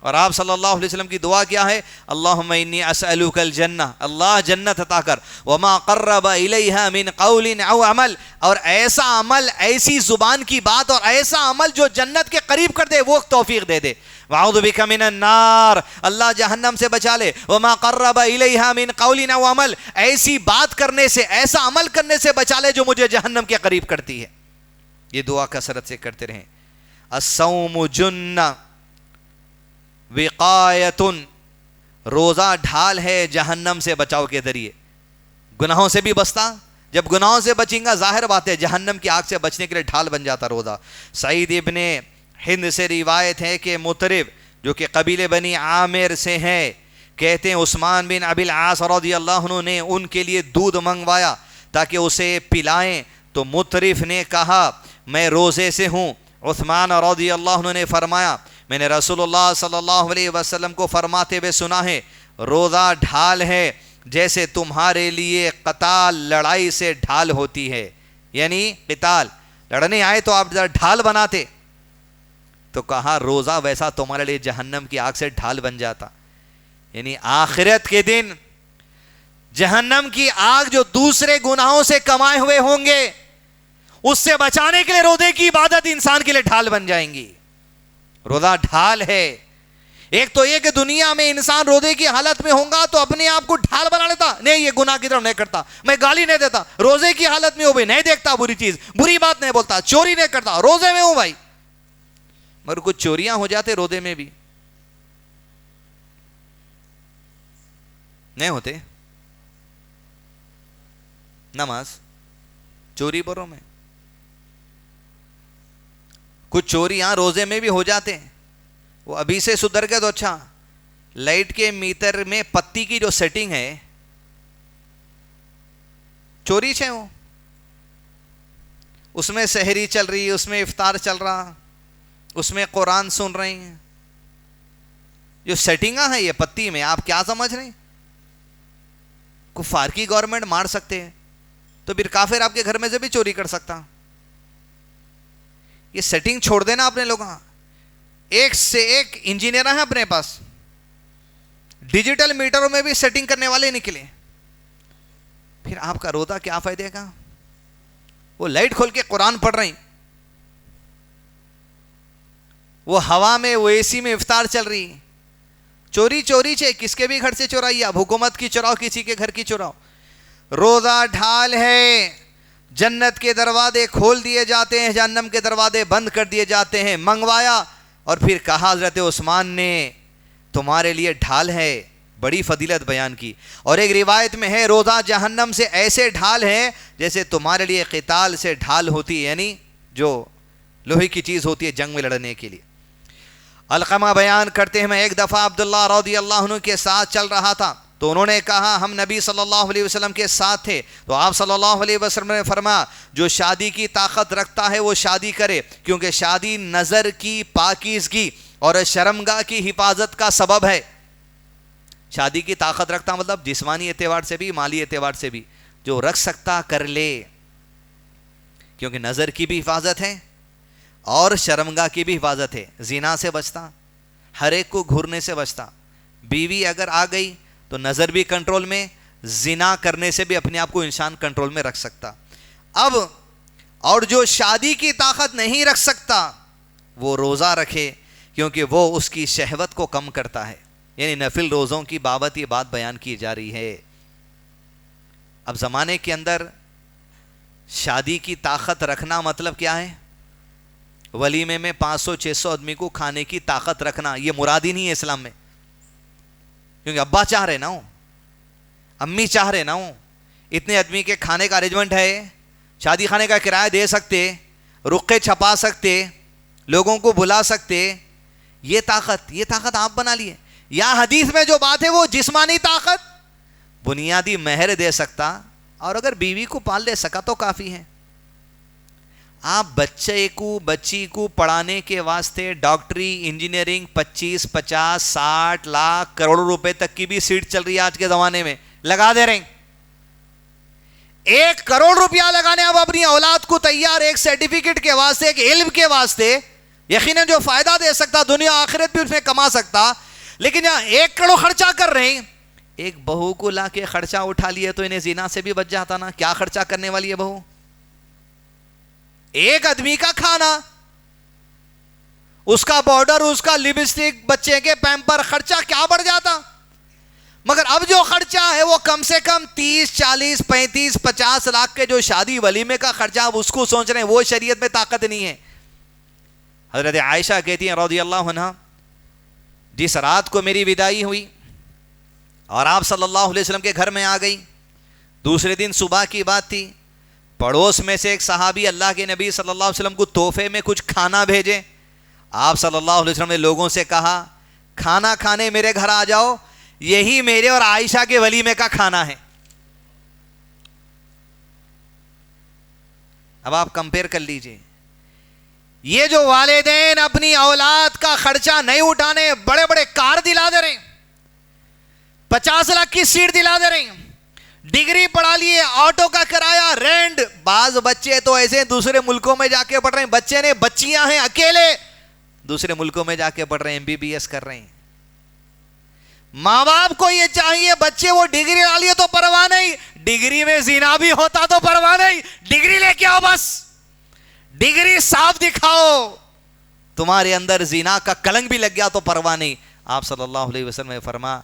اور آپ صلی اللہ علیہ وسلم کی دعا کیا ہے؟ اللہم انی اسألک الجنہ، اللہ جنت عطا کر. وما قرب الیہا من قول او عمل، اور ایسا عمل، ایسی زبان کی بات اور ایسا عمل جو جنت کے قریب کر دے وہ توفیق دے دے. وَأَعُوذُ بِكَ مِنَ النَّارِ، اللہ جہنم سے بچا لے. وَمَا قَرَّبَ إِلَيْهَا مِنْ قَوْلٍ أَوْ عَمَلٍ، ایسی بات کرنے سے، ایسا عمل کرنے سے بچا لے جو مجھے جہنم کے قریب کرتی ہے. یہ دعا کثرت سے کرتے رہیں. الصوم جنہ وقایۃ، روزہ ڈھال ہے جہنم سے بچاؤ کے ذریعے. گناہوں سے بھی بچتا، جب گناہوں سے بچیں گا ظاہر بات ہے جہنم کی آگ سے بچنے کے لیے ڈھال بن جاتا روزہ. سعید ابن ہند سے روایت ہے کہ مطرب جو کہ قبیلے بنی عامر سے ہیں، کہتے ہیں عثمان بن ابی العاص رضی اللہ عنہ نے ان کے لیے دودھ منگوایا تاکہ اسے پلائیں، تو مطرف نے کہا میں روزے سے ہوں. عثمان رضی اللہ عنہ نے فرمایا میں نے رسول اللہ صلی اللہ علیہ وسلم کو فرماتے ہوئے سنا ہے روزہ ڈھال ہے جیسے تمہارے لیے قتال لڑائی سے ڈھال ہوتی ہے. یعنی قتال لڑنے آئے تو آپ ڈھال بناتے، تو کہا روزہ ویسا تمہارے لیے جہنم کی آگ سے ڈھال بن جاتا. یعنی آخرت کے دن جہنم کی آگ جو دوسرے گناہوں سے کمائے ہوئے ہوں گے اس سے بچانے کے لیے روزے کی عبادت انسان کے لیے ڈھال بن جائیں گی. روزہ ڈھال ہے. ایک تو یہ کہ دنیا میں انسان روزے کی حالت میں ہوگا تو اپنے آپ کو ڈھال بنا لیتا، نہیں یہ گناہ کی طرف نہیں کرتا، میں گالی نہیں دیتا. روزے کی حالت میں ہو بھی نہیں دیکھتا بری چیز، بری بات نہیں بولتا، چوری نہیں کرتا، روزے میں ہوں بھائی. مگر کچھ چوریاں ہو جاتے روزے میں بھی نہیں ہوتے. نماز چوری بروں میں کچھ چوریاں روزے میں بھی ہو جاتے ہیں. وہ ابھی سے سدھر گئے تو اچھا. لائٹ کے میٹر میں پتی کی جو سیٹنگ ہے چوری سے وہ اس میں سحری چل رہی، اس میں افطار چل رہا، اس میں قرآن سن رہے ہیں. جو سیٹنگاں ہیں یہ پتی میں، آپ کیا سمجھ رہے ہیں کفار کی گورنمنٹ مار سکتے ہیں تو پھر کافر آپ کے گھر میں سے بھی چوری کر سکتا. یہ سیٹنگ چھوڑ دینا اپنے لوگوں. ایک سے ایک انجینئر ہیں اپنے پاس، ڈیجیٹل میٹروں میں بھی سیٹنگ کرنے والے نکلے. پھر آپ کا روزہ کیا فائدے گا؟ وہ لائٹ کھول کے قرآن پڑھ رہے ہیں، وہ ہوا میں، وہ اے سی میں افطار چل رہی. چوری چوری چھے، کس کے بھی گھر سے چورائی، اب حکومت کی چوراؤ، کسی کے گھر کی چوراؤ. روزہ ڈھال ہے، جنت کے دروازے کھول دیے جاتے ہیں، جہنم کے دروازے بند کر دیے جاتے ہیں. منگوایا اور پھر کہا حضرت عثمان نے تمہارے لیے ڈھال ہے، بڑی فضیلت بیان کی. اور ایک روایت میں ہے روزہ جہنم سے ایسے ڈھال ہے جیسے تمہارے لیے قتال سے ڈھال ہوتی ہے، یعنی جو لوہے کی چیز ہوتی ہے جنگ میں لڑنے کے لیے. علقمہ بیان کرتے ہیں میں ایک دفعہ عبداللہ رضی اللہ عنہ کے ساتھ چل رہا تھا تو انہوں نے کہا ہم نبی صلی اللہ علیہ وسلم کے ساتھ تھے تو آپ صلی اللہ علیہ وسلم نے فرمایا جو شادی کی طاقت رکھتا ہے وہ شادی کرے، کیونکہ شادی نظر کی پاکیزگی اور شرمگاہ کی حفاظت کا سبب ہے. شادی کی طاقت رکھتا مطلب جسمانی اعتبار سے بھی، مالی اعتبار سے بھی، جو رکھ سکتا کر لے، کیونکہ نظر کی بھی حفاظت ہے اور شرمگاہ کی بھی حفاظت ہے. زنا سے بچتا، ہر ایک کو گھرنے سے بچتا. بیوی اگر آ گئی تو نظر بھی کنٹرول میں، زنا کرنے سے بھی اپنے آپ کو انسان کنٹرول میں رکھ سکتا. اب اور جو شادی کی طاقت نہیں رکھ سکتا وہ روزہ رکھے، کیونکہ وہ اس کی شہوت کو کم کرتا ہے. یعنی نفل روزوں کی بابت یہ بات بیان کی جا رہی ہے. اب زمانے کے اندر شادی کی طاقت رکھنا مطلب کیا ہے؟ ولیمے میں 500-600 آدمی کو کھانے کی طاقت رکھنا، یہ مراد ہی نہیں ہے اسلام میں. کیونکہ ابا چاہ رہے نہ ہوں، امی چاہ رہے نہ ہوں، اتنے آدمی کے کھانے کا ارینجمنٹ ہے، شادی خانے کا کرایہ دے سکتے، رقعے چھپا سکتے، لوگوں کو بلا سکتے، یہ طاقت آپ بنا لیے. یا حدیث میں جو بات ہے وہ جسمانی طاقت, بنیادی مہر دے سکتا, اور اگر بیوی کو پال لے سکا تو کافی ہے. آپ بچے کو بچی کو پڑھانے کے واسطے ڈاکٹری انجینئرنگ 25 50 60 لاکھ کروڑوں روپے تک کی بھی سیٹ چل رہی ہے آج کے زمانے میں, لگا دے رہے ہیں. 1 کروڑ روپیہ لگانے آپ اپنی اولاد کو تیار, ایک سرٹیفکیٹ کے واسطے, ایک علم کے واسطے, یقیناً جو فائدہ دے سکتا, دنیا آخرت بھی اس میں کما سکتا. لیکن یہاں 1 کروڑ خرچہ کر رہے ہیں. ایک بہو کو لا کے خرچہ اٹھا لیے تو انہیں زنا سے بھی بچ جاتا نا. کیا خرچہ کرنے والی ہے بہو؟ ایک آدمی کا کھانا, اس کا بارڈر, اس کا لپسٹک, بچے کے پیمپر, خرچہ کیا بڑھ جاتا. مگر اب جو خرچہ ہے وہ کم سے کم 30 40 35 50 لاکھ کے جو شادی ولیمے کا خرچہ, اب اس کو سوچ رہے ہیں. وہ شریعت میں طاقت نہیں ہے. حضرت عائشہ کہتی ہیں رضی اللہ عنہا, جس رات کو میری وداعی ہوئی اور آپ صلی اللہ علیہ وسلم کے گھر میں آ گئی, دوسرے دن صبح کی بات تھی, پڑوس میں سے ایک صحابی اللہ کے نبی صلی اللہ علیہ وسلم کو تحفے میں کچھ کھانا بھیجے. آپ صلی اللہ علیہ وسلم نے لوگوں سے کہا, کھانا کھانے میرے گھر آ جاؤ, یہی میرے اور عائشہ کے ولیمے کا کھانا ہے. اب آپ کمپیئر کر لیجئے, یہ جو والدین اپنی اولاد کا خرچہ نہیں اٹھانے, بڑے بڑے کار دلا دے رہے ہیں, 50 لاکھ کی سیٹ دلا دے رہے ہیں, ڈگری پڑھا لیے, آٹو کا کرایہ, رینٹ. بعض بچے تو ایسے دوسرے ملکوں میں جا کے پڑھ رہے ہیں, بچے نے بچیاں ہیں اکیلے, دوسرے ملکوں میں جا کے پڑھ رہے ہیں, MBBS کر رہے ہیں. ماں باپ کو یہ چاہیے بچے وہ ڈگری لا لیے تو پرواہ نہیں, ڈگری میں زنا بھی ہوتا تو پرواہ نہیں, ڈگری لے کے آؤ, بس ڈگری صاف دکھاؤ, تمہارے اندر زنا کا کلنک بھی لگ گیا تو پرواہ نہیں. آپ صلی اللہ علیہ وسلم نے فرما,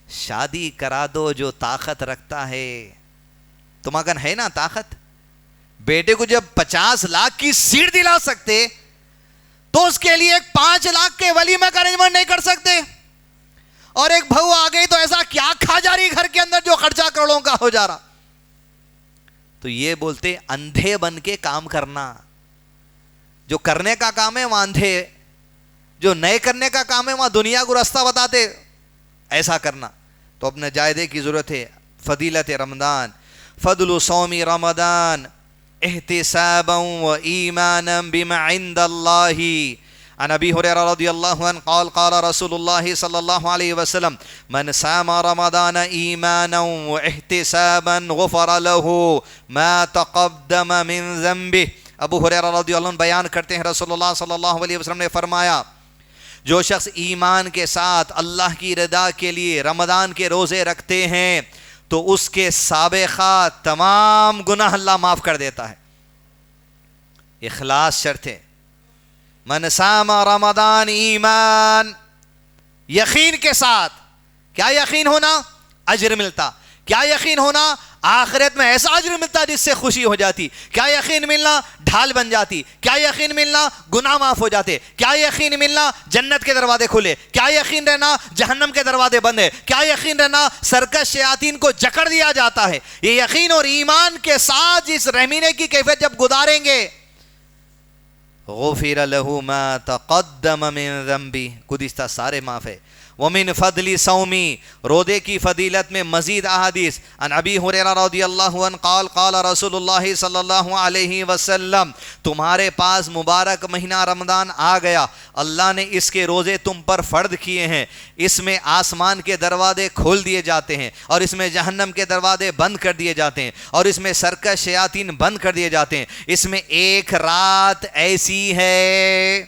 شادی کرا دو جو طاقت رکھتا ہے. تمہاگن ہے نا طاقت, بیٹے کو جب 50 لاکھ کی سیٹ دلا سکتے تو اس کے لیے ایک 5 لاکھ کے ولیمے کا ارینجمنٹ نہیں کر سکتے. اور ایک بہو آ گئی تو ایسا کیا کھا جا رہی گھر کے اندر جو خرچہ کروڑوں کا ہو جا رہا. تو یہ بولتے اندھے بن کے کام کرنا, جو کرنے کا کام ہے وہاں اندھے, جو نئے کرنے کا کام ہے وہاں دنیا کو راستہ بتاتے, ایسا کرنا. تو اپنے جائدے کی ضرورت ہے. فضیلت رمضان, فضل صوم رمضان احتسابا و ایمانا بما عند اللہ. عن ابی ہریرہ رضی اللہ عنہ قال قال رسول اللہ صلی اللہ علیہ وسلم من صام رمضان ایمانا و احتسابا غفر له ما تقدم من ذنبه. ابو ہریرہ رضی اللہ عنہ بیان کرتے ہیں رسول اللہ صلی اللہ علیہ وسلم نے فرمایا, جو شخص ایمان کے ساتھ اللہ کی رضا کے لیے رمضان کے روزے رکھتے ہیں تو اس کے سابقہ تمام گناہ اللہ معاف کر دیتا ہے. اخلاص شرط ہے. من صام رمضان ایمان, یقین کے ساتھ. کیا یقین ہونا؟ اجر ملتا. کیا یقین ہونا؟ آخرت میں ایسا اجر ملتا جس سے خوشی ہو جاتی. کیا یقین ملنا؟ ڈھال بن جاتی. کیا یقین ملنا؟ گناہ معاف ہو جاتے. کیا یقین ملنا؟ جنت کے دروازے کھلے. کیا یقین رہنا؟ جہنم کے دروازے بند ہے. کیا یقین رہنا؟ سرکش شیاطین کو جکڑ دیا جاتا ہے. یہ یقین اور ایمان کے ساتھ اس رحمینہ کی کیفیت جب گزاریں گے, غفر له ما تقدم من ذنبی, گزشتہ سارے معاف ہے. ومن فضل صومی, روزے کی فضیلت میں مزید احادیث. عن ابی ہریرہ رضی اللہ عنہ قال قال رسول اللہ صلی اللہ علیہ وسلم, تمہارے پاس مبارک مہینہ رمضان آ گیا, اللہ نے اس کے روزے تم پر فرض کیے ہیں. اس میں آسمان کے دروازے کھول دیے جاتے ہیں اور اس میں جہنم کے دروازے بند کر دیے جاتے ہیں اور اس میں سرکش شیاطین بند کر دیے جاتے ہیں. اس میں ایک رات ایسی ہے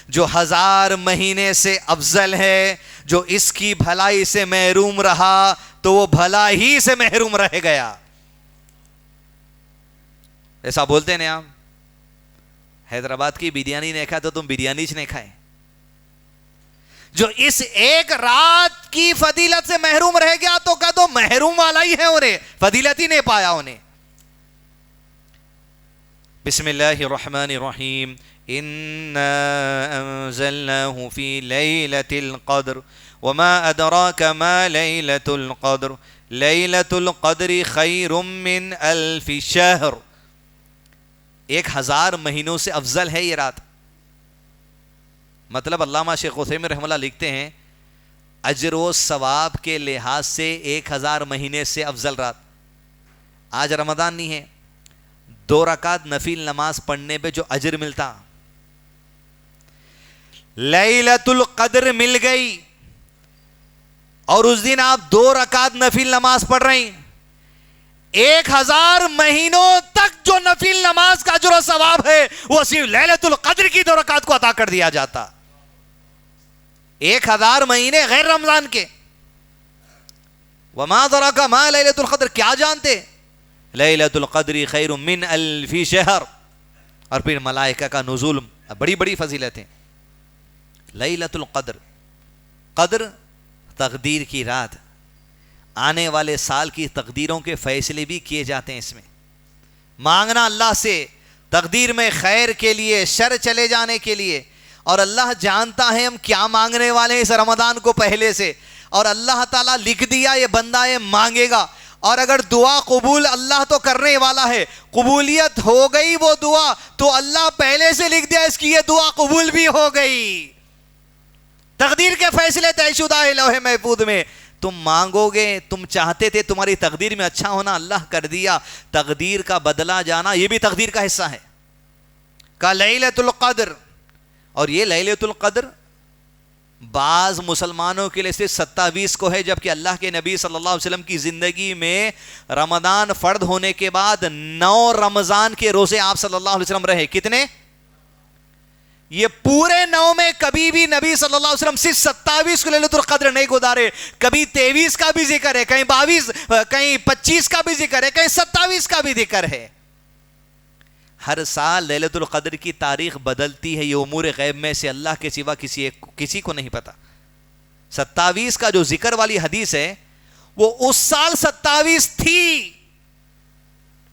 جو 1000 مہینے سے افضل ہے. جو اس کی بھلائی سے محروم رہا تو وہ بھلا ہی سے محروم رہ گیا. ایسا بولتے ہیں آپ, حیدرآباد کی بریانی نہیں کھائے تو تم بریانی نہیں کھائے. جو اس ایک رات کی فضیلت سے محروم رہ گیا تو کہا تو محروم والا ہی ہے, انہیں فضیلت ہی نہیں پایا انہیں. بسم اللہ الرحمن الرحیم. إنا أنزلناه في ليلة القدر وما أدراك ما ليلة القدر ليلة القدر خير من 1000 شهر. 1000 مہینوں سے افضل ہے یہ رات. مطلب علامہ شیخ عثیمین رحمہ اللہ لکھتے ہیں اجر و ثواب کے لحاظ سے 1000 مہینے سے افضل رات. آج رمضان نہیں ہے, 2 رکعت نفل نماز پڑھنے پہ جو اجر ملتا, لیلۃ القدر مل گئی اور اس دن آپ 2 رکعت نفل نماز پڑھ رہے ہیں, 1000 مہینوں تک جو نفل نماز کا اجر و ثواب ہے وہ صرف لیلۃ القدر کی 2 رکعت کو عطا کر دیا جاتا. 1000 مہینے غیر رمضان کے. وما ادراک ما لیلۃ القدر, کیا جانتے, لیلۃ القدر خیر من الف شہر. اور پھر ملائکہ کا نزول, بڑی بڑی فضیلتیں. لیلۃ القدر, قدر تقدیر کی رات, آنے والے سال کی تقدیروں کے فیصلے بھی کیے جاتے ہیں اس میں. مانگنا اللہ سے تقدیر میں خیر کے لیے, شر چلے جانے کے لیے. اور اللہ جانتا ہے ہم کیا مانگنے والے ہیں اس رمضان کو پہلے سے, اور اللہ تعالیٰ لکھ دیا یہ بندہ یہ مانگے گا. اور اگر دعا قبول اللہ تو کرنے والا ہے, قبولیت ہو گئی وہ دعا تو اللہ پہلے سے لکھ دیا اس کی یہ دعا قبول بھی ہو گئی. تقدیر کے فیصلے طے شدہ ہے لوح محفوظ میں. تم مانگو گے, تم چاہتے تھے تمہاری تقدیر میں اچھا ہونا, اللہ کر دیا. تقدیر کا بدلہ جانا یہ بھی تقدیر کا حصہ ہے. کا لیلۃ القدر, اور یہ لیلۃ القدر بعض مسلمانوں کے لیے صرف 27 کو ہے, جبکہ اللہ کے نبی صلی اللہ علیہ وسلم کی زندگی میں رمضان فرض ہونے کے بعد 9 رمضان کے روزے آپ صلی اللہ علیہ وسلم رہے. کتنے؟ یہ پورے 9 میں کبھی بھی نبی صلی اللہ علیہ وسلم صرف 27 کو لیلۃ القدر نہیں گزارے. کبھی 23 کا بھی ذکر ہے, کہیں 22, کہیں 25 کا بھی ذکر ہے, کہیں 27 کا بھی ذکر ہے. ہر سال لیلۃ القدر کی تاریخ بدلتی ہے, یہ امور غیب میں سے اللہ کے سوا کسی کو نہیں پتا. 27 کا جو ذکر والی حدیث ہے وہ اس سال 27 تھی,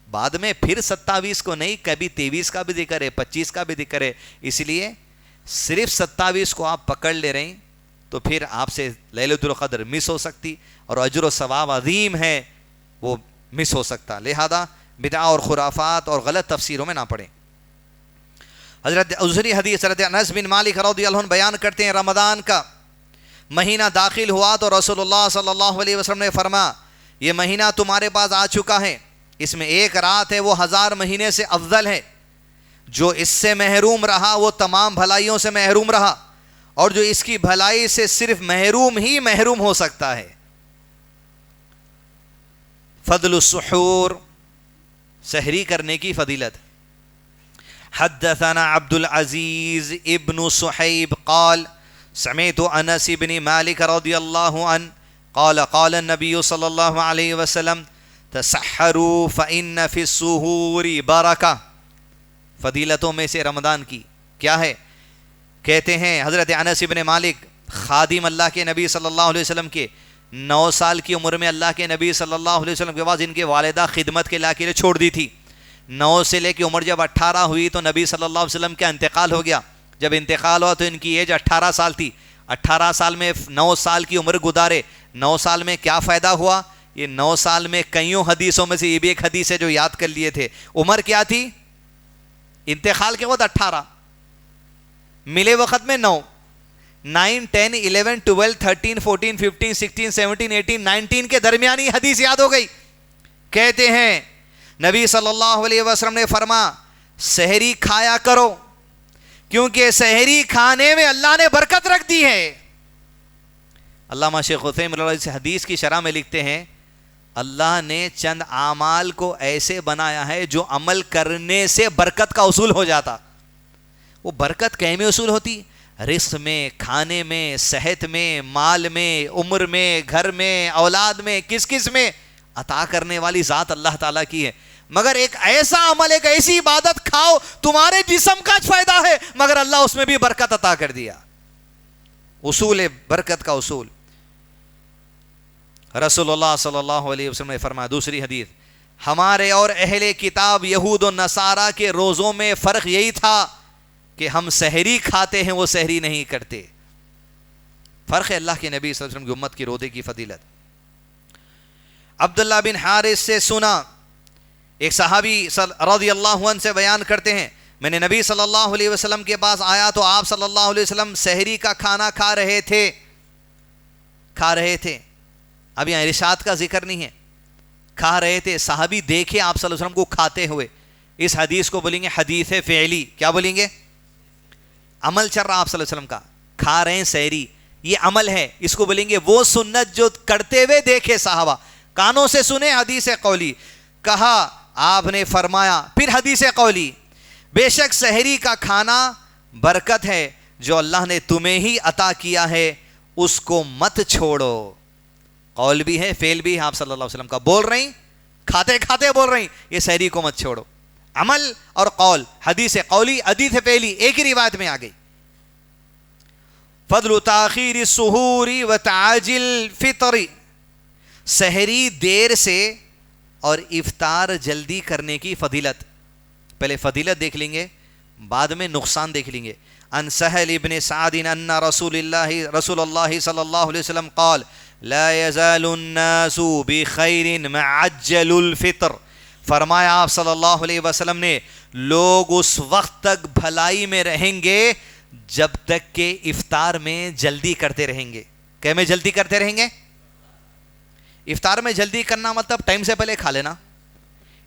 بعد میں پھر 27 کو نہیں, کبھی 23 کا بھی ذکر ہے, 25 کا بھی ذکر ہے. اس لیے صرف 27 کو آپ پکڑ لے رہے ہیں تو پھر آپ سے لیلۃ القدر مس ہو سکتی, اور اجر و ثواب عظیم ہے وہ مس ہو سکتا. لہذا بدعہ اور خرافات اور غلط تفسیروں میں نہ پڑیں. حضرت دوسری حدیث حضرت انس بن مالک رضی اللہ عنہ بیان کرتے ہیں, رمضان کا مہینہ داخل ہوا تو رسول اللہ صلی اللہ علیہ وسلم نے فرمایا یہ مہینہ تمہارے پاس آ چکا ہے, اس میں ایک رات ہے وہ 1000 مہینے سے افضل ہے. جو اس سے محروم رہا وہ تمام بھلائیوں سے محروم رہا, اور جو اس کی بھلائی سے صرف محروم ہی محروم ہو سکتا ہے. فضل السحور, سحری کرنے کی فضیلت. حدثنا عبد العزیز ابن صحیب قال سمعت انس بن مالک رضی اللہ عنہ قال قال النبی صلی اللہ علیہ وسلم تسحروا فإن فی السحور برکہ. فضیلتوں میں سے رمضان کی کیا ہے؟ کہتے ہیں حضرت انس بن مالک خادم اللہ کے نبی صلی اللہ علیہ وسلم کے, 9 سال کی عمر میں اللہ کے نبی صلی اللہ علیہ وسلم کے بعد ان کے والدہ خدمت کے لیے چھوڑ دی تھی. 9 سے لے کے عمر جب 18 ہوئی تو نبی صلی اللہ علیہ وسلم کا انتقال ہو گیا. جب انتقال ہوا تو ان کی ایج 18 سال تھی. 18 سال میں 9 سال کی عمر گزارے. 9 سال میں کیا فائدہ ہوا؟ یہ 9 سال میں کئیوں حدیثوں میں سے یہ بھی ایک حدیث ہے جو یاد کر لیے تھے. عمر کیا تھی؟ انتقال کے وقت 18, ملے وقت میں 9, 9, 10, 11, 12, 13, 14, 15, 16, 17, 18, 19 کے درمیانی حدیث یاد ہو گئی. کہتے ہیں نبی صلی اللہ علیہ وسلم نے فرمایا سحری کھایا کرو, کیونکہ سحری کھانے میں اللہ نے برکت رکھ دی ہے. علامہ شیخ عثیمین رحمہ اللہ اس حدیث کی شرح میں لکھتے ہیں اللہ نے چند اعمال کو ایسے بنایا ہے جو عمل کرنے سے برکت کا اصول ہو جاتا. وہ برکت کہیں میں اصول ہوتی؟ رزق میں, کھانے میں, صحت میں, مال میں, عمر میں, گھر میں, اولاد میں, کس میں عطا کرنے والی ذات اللہ تعالیٰ کی ہے. مگر ایک ایسا عمل, ایک ایسی عبادت کھاؤ تمہارے جسم کا فائدہ ہے مگر اللہ اس میں بھی برکت عطا کر دیا. اصول ہے برکت کا اصول. رسول اللہ صلی اللہ علیہ وسلم نے فرمایا دوسری حدیث, ہمارے اور اہل کتاب یہود و نصارہ کے روزوں میں فرق یہی تھا کہ ہم سحری کھاتے ہیں وہ سحری نہیں کرتے. فرق ہے اللہ کے نبی صلی اللہ علیہ وسلم کی امت کی روزے کی فضیلت. عبداللہ بن حارث سے سنا, ایک صحابی رضی اللہ عنہ سے بیان کرتے ہیں میں نے نبی صلی اللہ علیہ وسلم کے پاس آیا تو آپ صلی اللہ علیہ وسلم سحری کا کھانا کھا رہے تھے. اب یہاں ارشاد کا ذکر نہیں ہے, کھا رہے تھے. صحابی دیکھے آپ صلی اللہ علیہ وسلم کو کھاتے ہوئے. اس حدیث کو بولیں گے حدیث فعلی. کیا بولیں گے؟ عمل چل رہا آپ صلی اللہ علیہ وسلم کا, کھا رہے ہیں سحری, یہ عمل ہے. اس کو بولیں گے وہ سنت جو کرتے ہوئے دیکھے صحابہ, کانوں سے سنے. حدیث قولی کہا, آپ نے فرمایا. پھر حدیث قولی, بے شک سحری کا کھانا برکت ہے جو اللہ نے تمہیں ہی عطا کیا ہے, اس کو مت چھوڑو. قول بھی ہے, فعل بھی ہے آپ صلی اللہ علیہ وسلم کا. بول رہی, کھاتے کھاتے بول رہی, یہ سحری کو مت چھوڑو. عمل اور قول, حدیث قولی حدیث فعلی ایک ہی روایت میں آ گئی. فضل تاخیر السحور وتعجیل الفطر, سحری دیر سے اور افطار جلدی کرنے کی فضیلت. پہلے فضیلت دیکھ لیں گے, بعد میں نقصان دیکھ لیں گے. ان سہل ابن سعد ان رسول اللہ صلی اللہ علیہ وسلم قال لا يزال الناس بخیر ما عجلوا الفطر. فرمایا آپ صلی اللہ علیہ وسلم نے, لوگ اس وقت تک بھلائی میں رہیں گے جب تک کہ افطار میں جلدی کرتے رہیں گے. کہ میں جلدی کرتے رہیں گے. افطار میں جلدی کرنا مطلب ٹائم سے پہلے کھا لینا.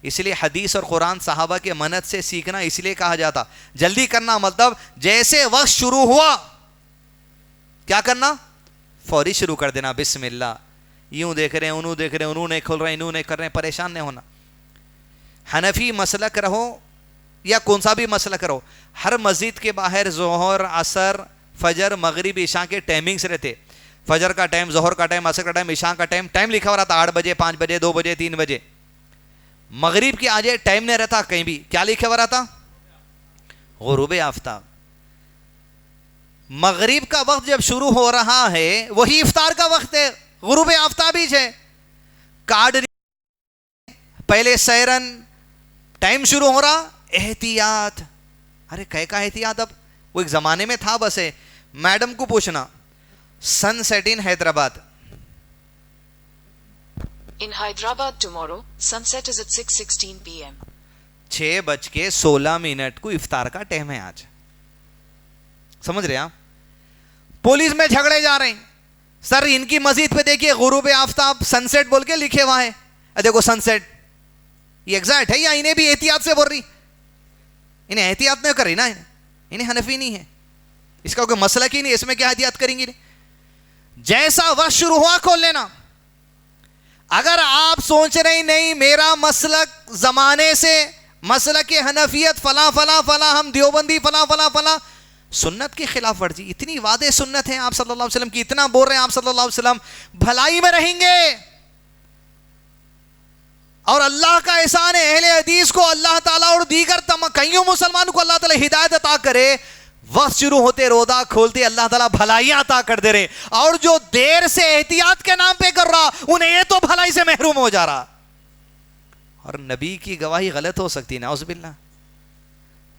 اس لیے حدیث اور قرآن صحابہ کے منت سے سیکھنا اس لیے کہا جاتا. جلدی کرنا مطلب جیسے وقت شروع ہوا کیا کرنا, فوری شروع کر دینا. بسم اللہ, یوں دیکھ رہے ہیں, انہوں دیکھ رہے ہیں, انہوں نے کھول رہے ہیں, انہوں نے کر رہے ہیں, پریشان نہیں ہونا. حنفی مسلک رہو یا کون سا بھی مسلک رہو, ہر مسجد کے باہر ظہر, عصر, فجر, مغرب, عشاء کے ٹائمنگز رہتے. فجر کا ٹائم, ظہر کا ٹائم, عصر کا ٹائم, عشاء کا ٹائم, ٹائم لکھا ہوا رہتا 8 بجے, 5 بجے, 2 بجے, 3 بجے. مغرب کی آج ٹائم نہیں رہتا کہیں بھی. کیا لکھا ہوا رہتا؟ غروب آفتاب. مغرب کا وقت جب شروع ہو رہا ہے وہی افطار کا وقت ہے, غروب آفتاب ہی ہے. کارڈ پہلے سیرن, ٹائم شروع ہو رہا, احتیاط. ارے کہے کا احتیاط؟ اب وہ ایک زمانے میں تھا بس ہے. میڈم کو پوچھنا, sunset in Hyderabad. In Hyderabad tomorrow, sunset is at 6:16 p.m. 6:16 کو افطار کا ٹائم ہے آج. سمجھ رہے آپ؟ پولیس میں جھگڑے جا رہے ہیں, سر ان کی مسجد پہ دیکھیے غروب آفتاب سن سیٹ بول کے لکھے ہوا ہے. دیکھو سن سیٹ یہ ایگزیکٹ ہے, یا انہیں بھی احتیاط سے بول رہی؟ انہیں احتیاط نہیں کر رہی نا, انہیں حنفی نہیں ہے, اس کا کوئی مسئلہ کی نہیں, اس میں کیا احتیاط کریں گی. جیسا وقت شروع ہوا کھول لینا. اگر آپ سوچ رہے نہیں میرا مسلک زمانے سے مسلک حنفیت فلاں فلاں فلاں, ہم دیوبندی فلاں فلاں فلاں, سنت کی خلاف ورزی. اتنی واضح سنت ہے آپ صلی اللہ علیہ وسلم کی, اتنا بول رہے ہیں آپ صلی اللہ علیہ وسلم, بھلائی میں رہیں گے. اور اللہ کا احسان ہے, اہل حدیث کو اللہ تعالیٰ اور دیگر کئیوں مسلمانوں کو اللہ تعالیٰ ہدایت عطا کرے. وقت شروع ہوتے روزہ کھولتے اللہ تعالیٰ بھلائیاں عطا کر دے رہے, اور جو دیر سے احتیاط کے نام پہ کر رہا انہیں یہ تو بھلائی سے محروم ہو جا رہا. اور نبی کی گواہی غلط ہو سکتی, نعوذ باللہ.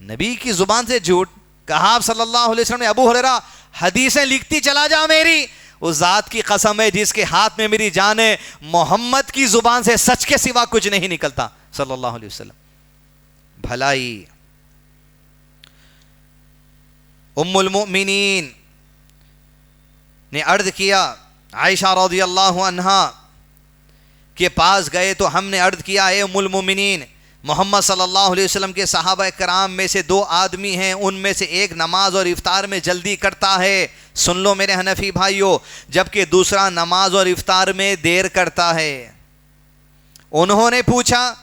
نبی کی زبان سے جھوٹ کہا آپ صلی اللہ علیہ وسلم نے, ابو ہریرہ حدیثیں لکھتی چلا جا میری, اس ذات کی قسم ہے جس کے ہاتھ میں میری جان ہے, محمد کی زبان سے سچ کے سوا کچھ نہیں نکلتا صلی اللہ علیہ وسلم. بھلائی. ام المؤمنین نے عرض کیا, عائشہ رضی اللہ عنہا کے پاس گئے تو ہم نے عرض کیا, اے ام المؤمنین, محمد صلی اللہ علیہ وسلم کے صحابہ کرام میں سے 2 آدمی ہیں, ان میں سے ایک نماز اور افطار میں جلدی کرتا ہے, سن لو میرے حنفی بھائیوں, جبکہ دوسرا نماز اور افطار میں دیر کرتا ہے. انہوں نے پوچھا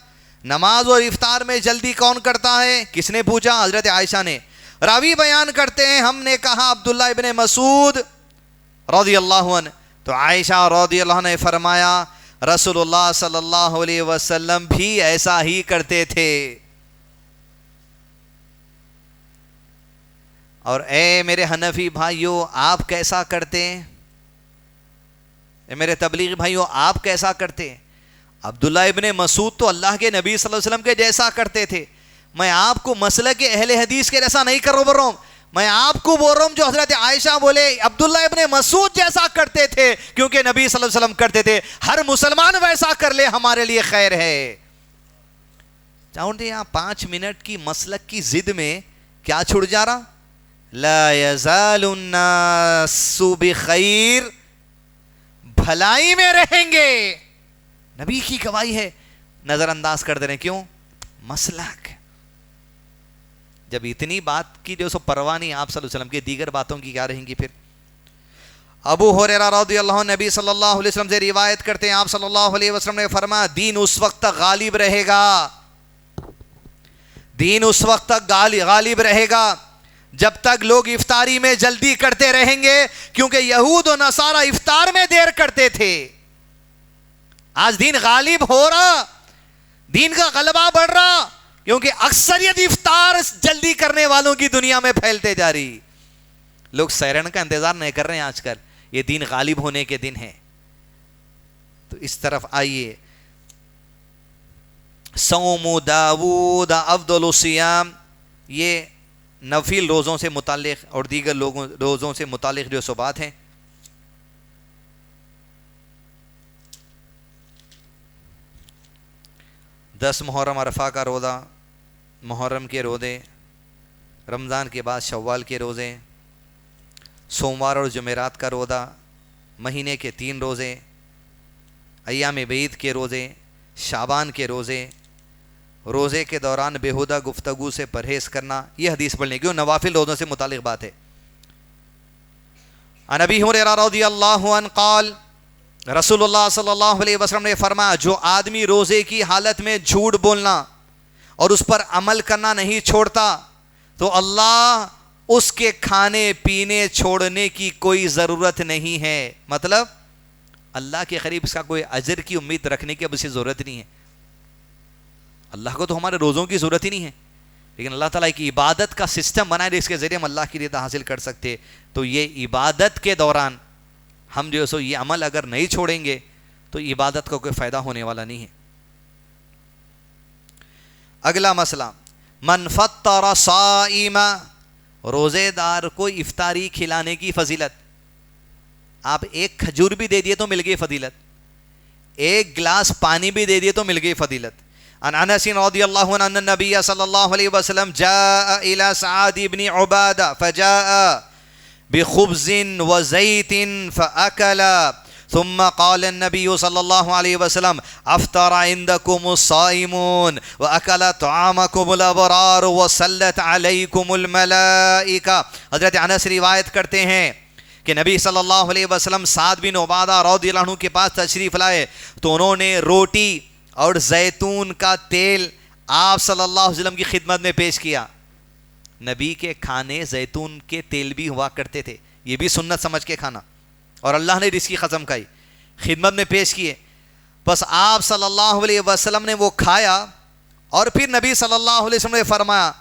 نماز اور افطار میں جلدی کون کرتا ہے؟ کس نے پوچھا؟ حضرت عائشہ نے. راوی بیان کرتے ہیں ہم نے کہا عبداللہ ابن مسعود رضی اللہ عنہ. تو عائشہ رضی اللہ عنہ نے فرمایا رسول اللہ صلی اللہ علیہ وسلم بھی ایسا ہی کرتے تھے. اور اے میرے حنفی بھائیوں آپ کیسا کرتے ہیں؟ اے میرے تبلیغی بھائیوں آپ کیسا کرتے ہیں؟ عبداللہ ابن مسعود تو اللہ کے نبی صلی اللہ علیہ وسلم کے جیسا کرتے تھے. میں آپ کو مسلک اہل حدیث کے جیسا نہیں کر رہا ہوں, میں آپ کو بول رہا ہوں جو حضرت عائشہ بولے عبداللہ ابن مسعود جیسا کرتے تھے, کیونکہ نبی صلی اللہ علیہ وسلم کرتے تھے. ہر مسلمان ویسا کر لے ہمارے لیے خیر ہے. چاہتے یہاں 5 منٹ کی مسلک کی ضد میں کیا چھوڑ جا رہا؟ لا یزال الناس بخیر، بھلائی میں رہیں گے، نبی کی گواہی ہے، نظر انداز کر دے رہے ہیں. کیوں؟ مسلک. جب اتنی بات کی جو سو پرواہ نہیں آپ صلی اللہ علیہ وسلم کی، دیگر باتوں کی کیا رہیں گی پھر؟ ابو ہریرہ رضی اللہ عنہ نبی صلی اللہ علیہ وسلم سے روایت کرتے ہیں، آپ صلی اللہ علیہ وسلم نے فرمایا دین اس وقت تک غالب رہے گا، دین اس وقت تک غالب رہے گا جب تک لوگ افطاری میں جلدی کرتے رہیں گے، کیونکہ یہود و نصارہ افطار میں دیر کرتے تھے. آج دین غالب ہو رہا، دین کا غلبہ بڑھ رہا، کیونکہ اکثریت افطار جلدی کرنے والوں کی دنیا میں پھیلتے جا رہی. لوگ سحرن کا انتظار نہیں کر رہے ہیں آج کل، یہ دین غالب ہونے کے دن ہے. تو اس طرف آئیے. صوم داود افضل الصیام، یہ نفل روزوں سے متعلق اور دیگر روزوں سے متعلق جو سو بات ہیں. دس محرم عرفہ کا روزہ، محرم کے روزے، رمضان کے بعد شوال کے روزے، سوموار اور جمعرات کا روزہ، مہینے کے 3 روزے، ایام بیعت کے روزے، شعبان کے روزے، روزے کے دوران بےہودہ گفتگو سے پرہیز کرنا. یہ حدیث پڑھنے کیوں نوافل روزوں سے متعلق بات ہے. عن ابی ہریرہ رضی اللہ عنہ قال رسول اللہ صلی اللہ علیہ وسلم نے فرمایا جو آدمی روزے کی حالت میں جھوٹ بولنا اور اس پر عمل کرنا نہیں چھوڑتا تو اللہ اس کے کھانے پینے چھوڑنے کی کوئی ضرورت نہیں ہے. مطلب اللہ کے قریب اس کا کوئی اجر کی امید رکھنے کی اب اسے ضرورت نہیں ہے. اللہ کو تو ہمارے روزوں کی ضرورت ہی نہیں ہے، لیکن اللہ تعالیٰ کی عبادت کا سسٹم بنائے جس کے ذریعے ہم اللہ کی رضا حاصل کر سکتے. تو یہ عبادت کے دوران ہم جو سو یہ عمل اگر نہیں چھوڑیں گے تو عبادت کا کوئی فائدہ ہونے والا نہیں ہے. اگلا مسئلہ، من فطر صائما، روزے دار کو افطاری کھلانے کی فضیلت. آپ ایک کھجور بھی دے دیے تو مل گئی فضیلت، ایک گلاس پانی بھی دے دیے تو مل گئی فضیلت. عن انس رضی اللہ عنہ ان النبی صلی اللہ علیہ وسلم جاء الى سعد بن عبادہ فجاء بخبز وزيت فأكل ثم قال النبي صلى الله عليه وسلم افطر عندكم الصائمون وأكل طعامكم الأبرار وصلت عليكم الملائكة. حضرت انس روایت کرتے ہیں کہ نبی صلی اللہ علیہ وسلم سعد بن عبادہ رضی اللہ عنہ کے پاس تشریف لائے تو انہوں نے روٹی اور زیتون کا تیل آپ صلی اللہ علیہ وسلم کی خدمت میں پیش کیا. نبی کے کھانے زیتون کے تیل بھی ہوا کرتے تھے، یہ بھی سنت سمجھ کے کھانا، اور اللہ نے رزق کی قسم کھائی، خدمت میں پیش کیے. بس آپ صلی اللہ علیہ وسلم نے وہ کھایا اور پھر نبی صلی اللہ علیہ وسلم نے فرمایا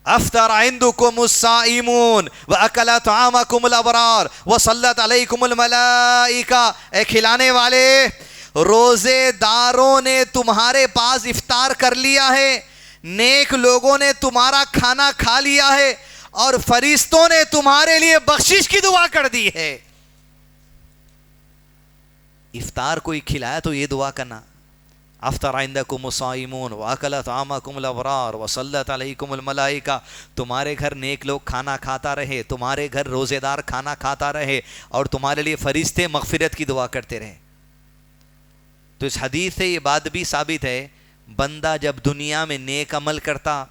افطر عندکم الصائمون واکل طعامکم الابرار وصلت علیکم الملائکہ. اے کھلانے والے، روزے داروں نے تمہارے پاس افطار کر لیا ہے، نیک لوگوں نے تمہارا کھانا کھا لیا ہے اور فرشتوں نے تمہارے لیے بخشش کی دعا کر دی ہے. افطار کوئی کھلایا تو یہ دعا کرنا، افطر عندکم الصائمون واکل طعامکم الابرار وصلت علیکم الملائکہ. تمہارے گھر نیک لوگ کھانا کھاتا رہے، تمہارے گھر روزے دار کھانا کھاتا رہے اور تمہارے لیے فرشتے مغفرت کی دعا کرتے رہے. تو اس حدیث سے یہ بات بھی ثابت ہے، بندہ جب دنیا میں نیک عمل کرتا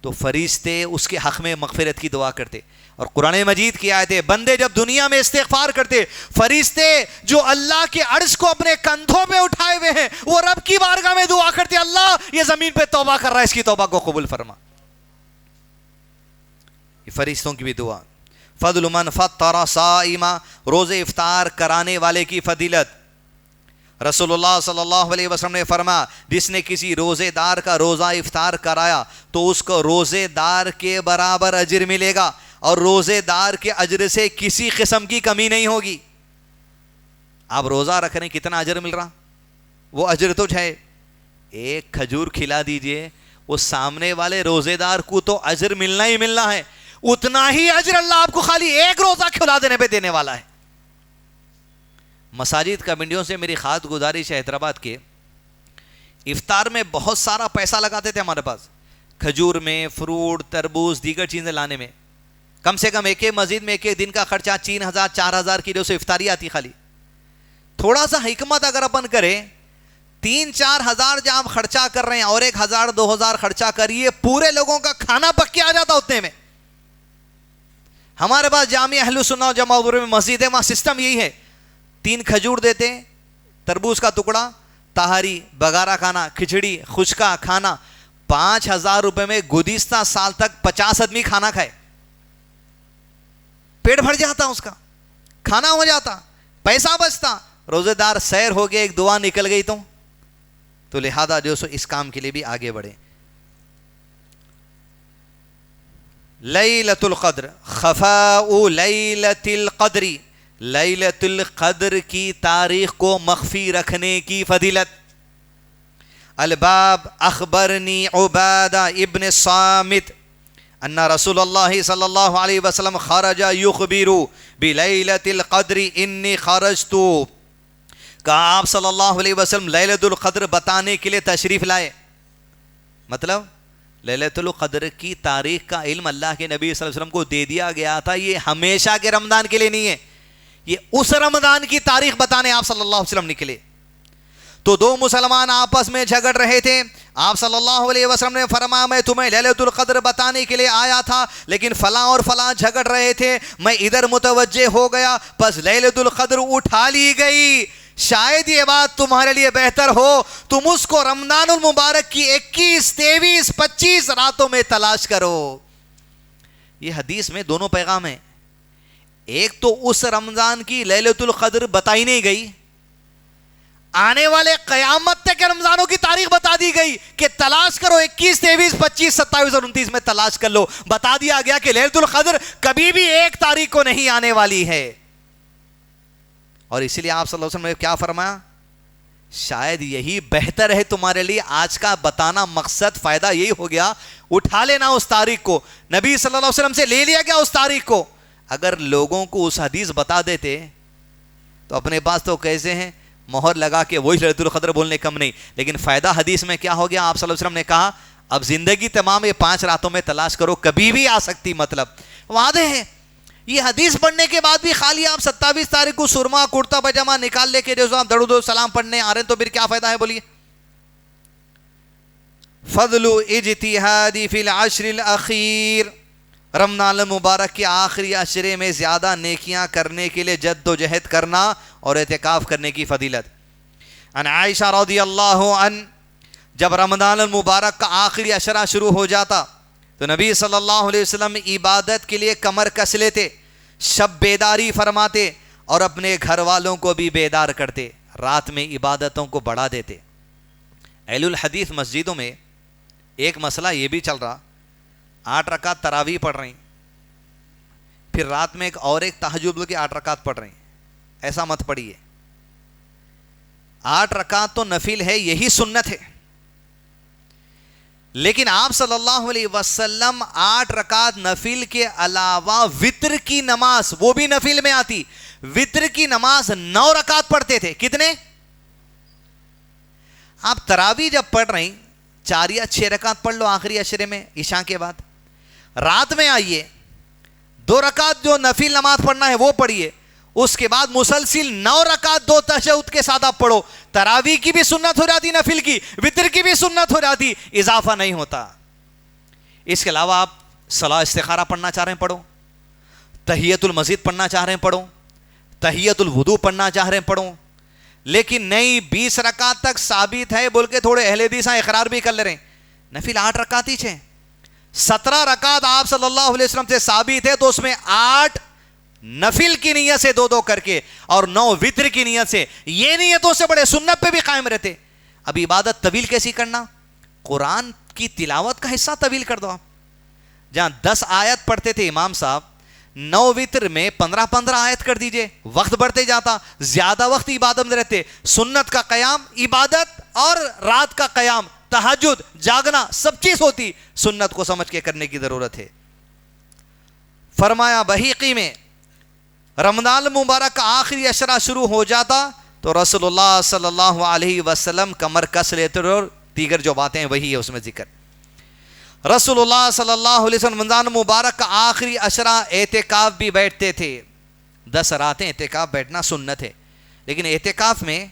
تو فرشتے اس کے حق میں مغفرت کی دعا کرتے. اور قرآن مجید کی آیت ہے بندے جب دنیا میں استغفار کرتے، فرشتے جو اللہ کے عرش کو اپنے کندھوں پہ اٹھائے ہوئے ہیں وہ رب کی بارگاہ میں دعا کرتے، اللہ یہ زمین پہ توبہ کر رہا ہے، اس کی توبہ کو قبول فرما. یہ فرشتوں کی بھی دعا. فضل من فطر صائما، روزے افطار کرانے والے کی فضیلت. رسول اللہ صلی اللہ علیہ وسلم نے فرمایا جس نے کسی روزے دار کا روزہ افطار کرایا تو اس کو روزے دار کے برابر اجر ملے گا اور روزے دار کے اجر سے کسی قسم کی کمی نہیں ہوگی. آپ روزہ رکھ رہے ہیں، کتنا اجر مل رہا؟ وہ اجر تو ہے، ایک کھجور کھلا دیجئے، اس سامنے والے روزے دار کو تو اجر ملنا ہی ملنا ہے، اتنا ہی اجر اللہ آپ کو خالی ایک روزہ کھلا دینے پہ دینے والا ہے. مساجد کمیٹیوں سے میری خاص گزارش ہے حیدرآباد کے، افطار میں بہت سارا پیسہ لگاتے تھے ہمارے پاس، کھجور میں، فروٹ، تربوز، دیگر چیزیں لانے میں. کم سے کم ایک مسجد میں ایک دن کا خرچہ 3,000 4,000 کی جو سے افطاری آتی خالی. تھوڑا سا حکمت اگر اپن کریں، 3-4 ہزار جب آپ خرچہ کر رہے ہیں اور 1,000-2,000 خرچہ کریے، پورے لوگوں کا کھانا پک کے آ جاتا اتنے میں. ہمارے پاس جامع اہل سنت و جماعت میں مسجد ہے، وہاں سسٹم یہی ہے، 3 کھجور دیتے ہیں، تربوز کا ٹکڑا، تہاری، بگارا کھانا، کھچڑی، خشکا کھانا. 5,000 روپے میں گزشتہ سال تک 50 آدمی کھانا کھائے. پیٹ بھر جاتا اس کا، کھانا ہو جاتا، پیسہ بچتا. روزے دار سیر ہو گئے، ایک دعا نکل گئی تو لہذا جو سو اس کام کے لیے بھی آگے بڑھے. لیلۃ القدر، خفاء لیلۃ القدر، لیلۃ القدر کی تاریخ کو مخفی رکھنے کی فضیلت. الباب اخبرنی عبادہ ابن صامت ان رسول اللہ صلی اللہ علیہ وسلم خرج یخبر بلیلۃ القدر انی خرجت. کہا آپ صلی اللہ علیہ وسلم لیلۃ القدر بتانے کے لیے تشریف لائے. مطلب لیلۃ القدر کی تاریخ کا علم اللہ کے نبی صلی اللہ علیہ وسلم کو دے دیا گیا تھا. یہ ہمیشہ کے رمضان کے لیے نہیں ہے، یہ اس رمضان کی تاریخ بتانے آپ صلی اللہ علیہ وسلم نکلے. تو 2 مسلمان آپس میں جھگڑ رہے تھے. آپ صلی اللہ علیہ وسلم نے فرمایا میں تمہیں لیلۃ القدر بتانے کے لیے آیا تھا، لیکن فلاں اور فلاں جھگڑ رہے تھے، میں ادھر متوجہ ہو گیا، بس لیلۃ القدر اٹھا لی گئی. شاید یہ بات تمہارے لیے بہتر ہو تم اس کو رمضان المبارک کی 21 23 25 راتوں میں تلاش کرو. یہ حدیث میں دونوں پیغام ہیں. ایک تو اس رمضان کی لیلۃ القدر بتائی نہیں گئی، آنے والے قیامت تک رمضانوں کی تاریخ بتا دی گئی کہ تلاش کرو، 21 23 25 27 اور 29 میں تلاش کر لو. بتا دیا گیا کہ لیلۃ القدر کبھی بھی 1 تاریخ کو نہیں آنے والی ہے. اور اسی لیے آپ صلی اللہ علیہ وسلم نے کیا فرمایا، شاید یہی بہتر ہے تمہارے لیے. آج کا بتانا مقصد فائدہ یہی ہو گیا، اٹھا لینا اس تاریخ کو. نبی صلی اللہ علیہ وسلم سے لے لیا گیا اس تاریخ کو. اگر لوگوں کو اس حدیث بتا دیتے تو اپنے پاس تو کیسے ہیں مہر لگا کے وہی لیلۃ القدر بولنے کم نہیں. لیکن فائدہ حدیث میں کیا ہو گیا، آپ صلی اللہ علیہ وسلم نے کہا اب زندگی تمام یہ 5 راتوں میں تلاش کرو، کبھی بھی آ سکتی. مطلب واضح ہے. یہ حدیث پڑھنے کے بعد بھی خالی آپ 27 تاریخ کو سرما کرتا پاجامہ نکال لے کے جو آپ درود و سلام پڑھنے آ رہے ہیں تو پھر کیا فائدہ ہے بولیے. فضل اجتہاد فی العشر الاخیر، رمضان المبارک کے آخری عشرے میں زیادہ نیکیاں کرنے کے لیے جد و جہد کرنا اور اعتکاف کرنے کی فضیلت. ان عائشہ رضی اللہ عنہ جب رمضان المبارک کا آخری عشرہ شروع ہو جاتا تو نبی صلی اللہ علیہ وسلم عبادت کے لیے کمر کس لیتے، شب بیداری فرماتے اور اپنے گھر والوں کو بھی بیدار کرتے، رات میں عبادتوں کو بڑھا دیتے. اہل الحدیث مسجدوں میں ایک مسئلہ یہ بھی چل رہا، 8 رکعت تراویح پڑھ رہی، پھر رات میں ایک تہجد کے 8 رکعت پڑھ رہی. ایسا مت پڑھیے. 8 رکعت تو نفل ہے، یہی سنت ہے، لیکن آپ صلی اللہ علیہ وسلم 8 رکعت نفل کے علاوہ وتر کی نماز، وہ بھی نفل میں آتی، وتر کی نماز 9 رکعت پڑھتے تھے. کتنے؟ آپ تراویح جب پڑھ رہی 4 یا 6 رکعت پڑھ لو آخری عشرے میں عشاء کے بعد. رات میں آئیے 2 رکعت جو نفل نماز پڑھنا ہے وہ پڑھیے، اس کے بعد مسلسل 9 رکعت 2 تشہد کے ساتھ آپ پڑھو. تراویح کی بھی سنت ہو جاتی، نفل کی، وتر کی بھی سنت ہو جاتی، اضافہ نہیں ہوتا. اس کے علاوہ آپ صلاۃ استخارہ پڑھنا چاہ رہے ہیں پڑھو، تحیۃ المسجد پڑھنا چاہ رہے ہیں پڑھو، تحیۃ الوضو پڑھنا چاہ رہے ہیں پڑھو. لیکن نہیں 20 رکعت تک ثابت ہے بول کے تھوڑے اہل حدیث اقرار بھی کر لے رہے ہیں. نفل 8 رکعت ہی 17 رکعت آپ صلی اللہ علیہ وسلم سے ثابت ہے، تو اس میں 8 نفل کی نیت سے 2 کر کے اور 9 وتر کی نیت سے، یہ نیتوں سے بڑے سنت پہ بھی قائم رہتے. اب عبادت طویل کیسی کرنا؟ قرآن کی تلاوت کا حصہ طویل کر دو. آپ جہاں 10 آیت پڑھتے تھے امام صاحب، 9 وتر میں 15 آیت کر دیجئے، وقت بڑھتے جاتا، زیادہ وقت عبادت میں رہتے. سنت کا قیام عبادت اور رات کا قیام تہجد جاگنا سب چیز ہوتی، سنت کو سمجھ کے کرنے کی ضرورت ہے. فرمایا بحیقی میں رمضان المبارک کا آخری عشرہ شروع ہو جاتا تو رسول اللہ صلی اللہ علیہ وسلم کمر کس لیتے اور دیگر جو باتیں ہیں وہی ہے اس میں ذکر. رسول اللہ صلی اللہ علیہ وسلم رمضان مبارک کا آخری عشرہ اعتکاف بھی بیٹھتے تھے. 10 راتیں اعتکاف بیٹھنا سنت ہے, لیکن اعتکاف میں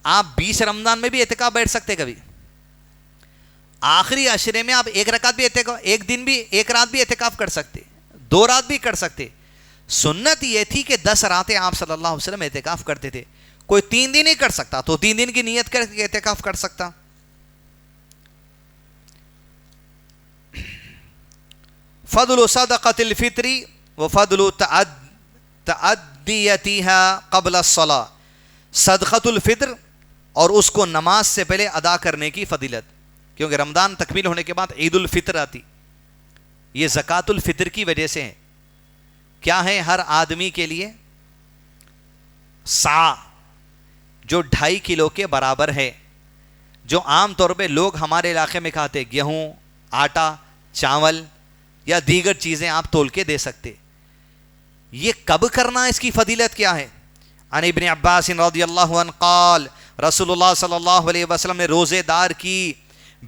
آپ 20 رمضان میں بھی اعتکاف بیٹھ سکتے, کبھی آخری عشرے میں آپ 1 رکعت بھی اعتکاف, 1 دن بھی 1 رات بھی اعتکاف کر سکتے, 2 رات بھی کر سکتے. سنت یہ تھی کہ 10 راتیں آپ صلی اللہ علیہ وسلم اعتکاف کرتے تھے. کوئی 3 دن ہی کر سکتا تو 3 دن کی نیت کر کے اعتکاف کر سکتا. فضل صدقۃ الفطر وفضل تعدیتها قبل الصلاۃ, صدقۃ الفطر اور اس کو نماز سے پہلے ادا کرنے کی فضیلت, کیونکہ رمضان تکمیل ہونے کے بعد عید الفطر آتی. یہ زکوٰۃ الفطر کی وجہ سے ہے. کیا ہے ہر آدمی کے لیے سا, جو 2.5 کلو کے برابر ہے, جو عام طور پہ لوگ ہمارے علاقے میں کھاتے, گیہوں, آٹا, چاول یا دیگر چیزیں آپ تول کے دے سکتے. یہ کب کرنا, اس کی فضیلت کیا ہے؟ عن ابن عباس رضی اللہ عنہ قال رسول اللہ صلی اللہ علیہ وسلم نے روزے دار کی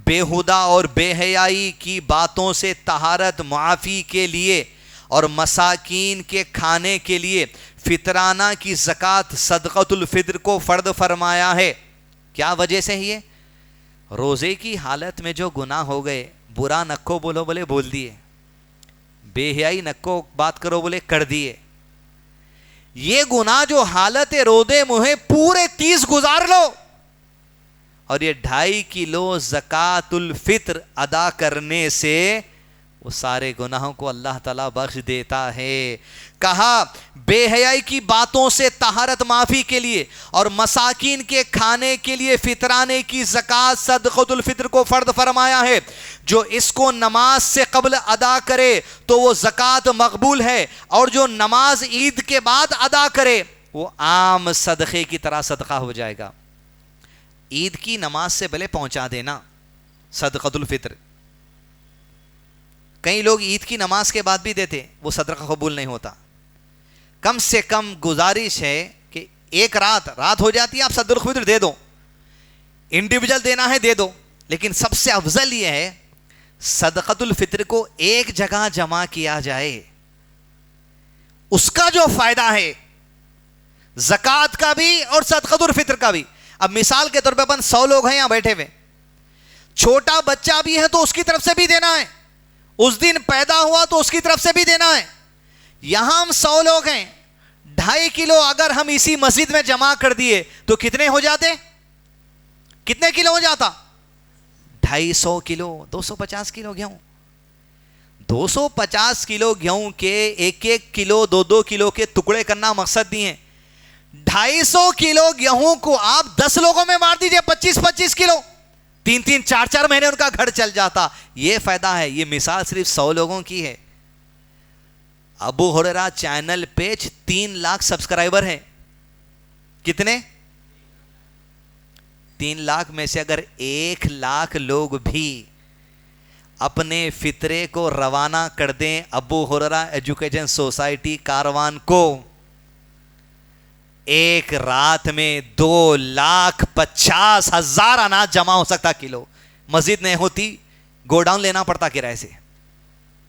بےہودہ اور بے حیائی کی باتوں سے طہارت معافی کے لیے اور مساکین کے کھانے کے لیے فطرانہ کی زکوٰۃ صدقۃ الفطر کو فرض فرمایا ہے. کیا وجہ سے یہ؟ روزے کی حالت میں جو گناہ ہو گئے, برا نکو بولو بولے بول دیے, بے حیائی نکو بات کرو بولے کر دیے, یہ گناہ جو حالت روزے میں پورے 30 گزار لو, اور یہ 2.5 کلو زکوٰۃ الفطر ادا کرنے سے وہ سارے گناہوں کو اللہ تعالیٰ بخش دیتا ہے. کہا بے حیائی کی باتوں سے طہارت معافی کے لیے اور مساکین کے کھانے کے لیے فطرانے کی زکوٰۃ صدقۃ الفطر کو فرض فرمایا ہے. جو اس کو نماز سے قبل ادا کرے تو وہ زکوٰۃ مقبول ہے, اور جو نماز عید کے بعد ادا کرے وہ عام صدقے کی طرح صدقہ ہو جائے گا. عید کی نماز سے پہلے پہنچا دینا صدقۃ الفطر. کئی لوگ عید کی نماز کے بعد بھی دیتے, وہ صدقہ قبول نہیں ہوتا. کم سے کم گزارش ہے کہ 1 رات ہو جاتی ہے, آپ صدقۃ الفطر دے دو, انڈیویجل دینا ہے دے دو, لیکن سب سے افضل یہ ہے صدقۃ الفطر کو ایک جگہ جمع کیا جائے. اس کا جو فائدہ ہے زکوٰۃ کا بھی اور صدقۃ الفطر کا بھی. اب مثال کے طور پہ اپن 100 لوگ ہیں یہاں بیٹھے ہوئے, چھوٹا بچہ بھی ہے تو اس کی طرف سے بھی دینا ہے, اس دن پیدا ہوا تو اس کی طرف سے بھی دینا ہے. یہاں ہم 100 لوگ ہیں, 2.5 کلو اگر ہم اسی مسجد میں جمع کر دیے تو کتنے ہو جاتے, کتنے کلو ہو جاتا؟ 250 کلو, 250 کلو گیہوں. 250 کلو گیہوں کے 1 کلو 2 کلو کے ٹکڑے کرنا مقصد نہیں ہے. 250 کلو گیہوں کو آپ 10 لوگوں میں مار دیجئے, 25 کلو, 3 4 مہینے ان کا گھر چل جاتا. یہ فائدہ ہے. یہ مثال صرف 100 لوگوں کی ہے. ابو ہریرہ چینل پیج 3 لاکھ سبسکرائبر ہیں. کتنے؟ 3 لاکھ میں سے اگر 1 لاکھ لوگ بھی اپنے فطرے کو روانہ کر دیں ابو ہریرہ ایجوکیشن سوسائٹی کاروان کو, 1 رات میں 2,50,000 اناج جمع ہو سکتا. کلو مسجد نہیں ہوتی, گوڈاؤن لینا پڑتا کرائے سے.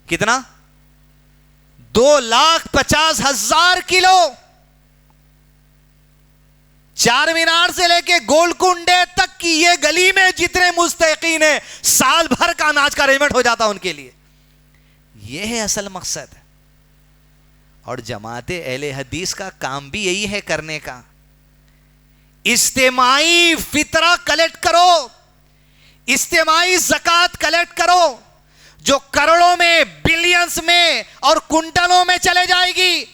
کتنا؟ 2,50,000 کلو. 4 مینار سے لے کے گول کنڈے تک کی یہ گلی میں جتنے مستحقین ہیں, سال بھر کا اناج کا ارینجمنٹ ہو جاتا ان کے لیے. یہ ہے اصل مقصد. اور جماعت اہل حدیث کا کام بھی یہی ہے کرنے کا. اجتماعی فطرہ کلیکٹ کرو, اجتماعی زکوٰۃ کلیکٹ کرو, جو کروڑوں میں, بلینز میں اور کنٹلوں میں چلے جائے گی,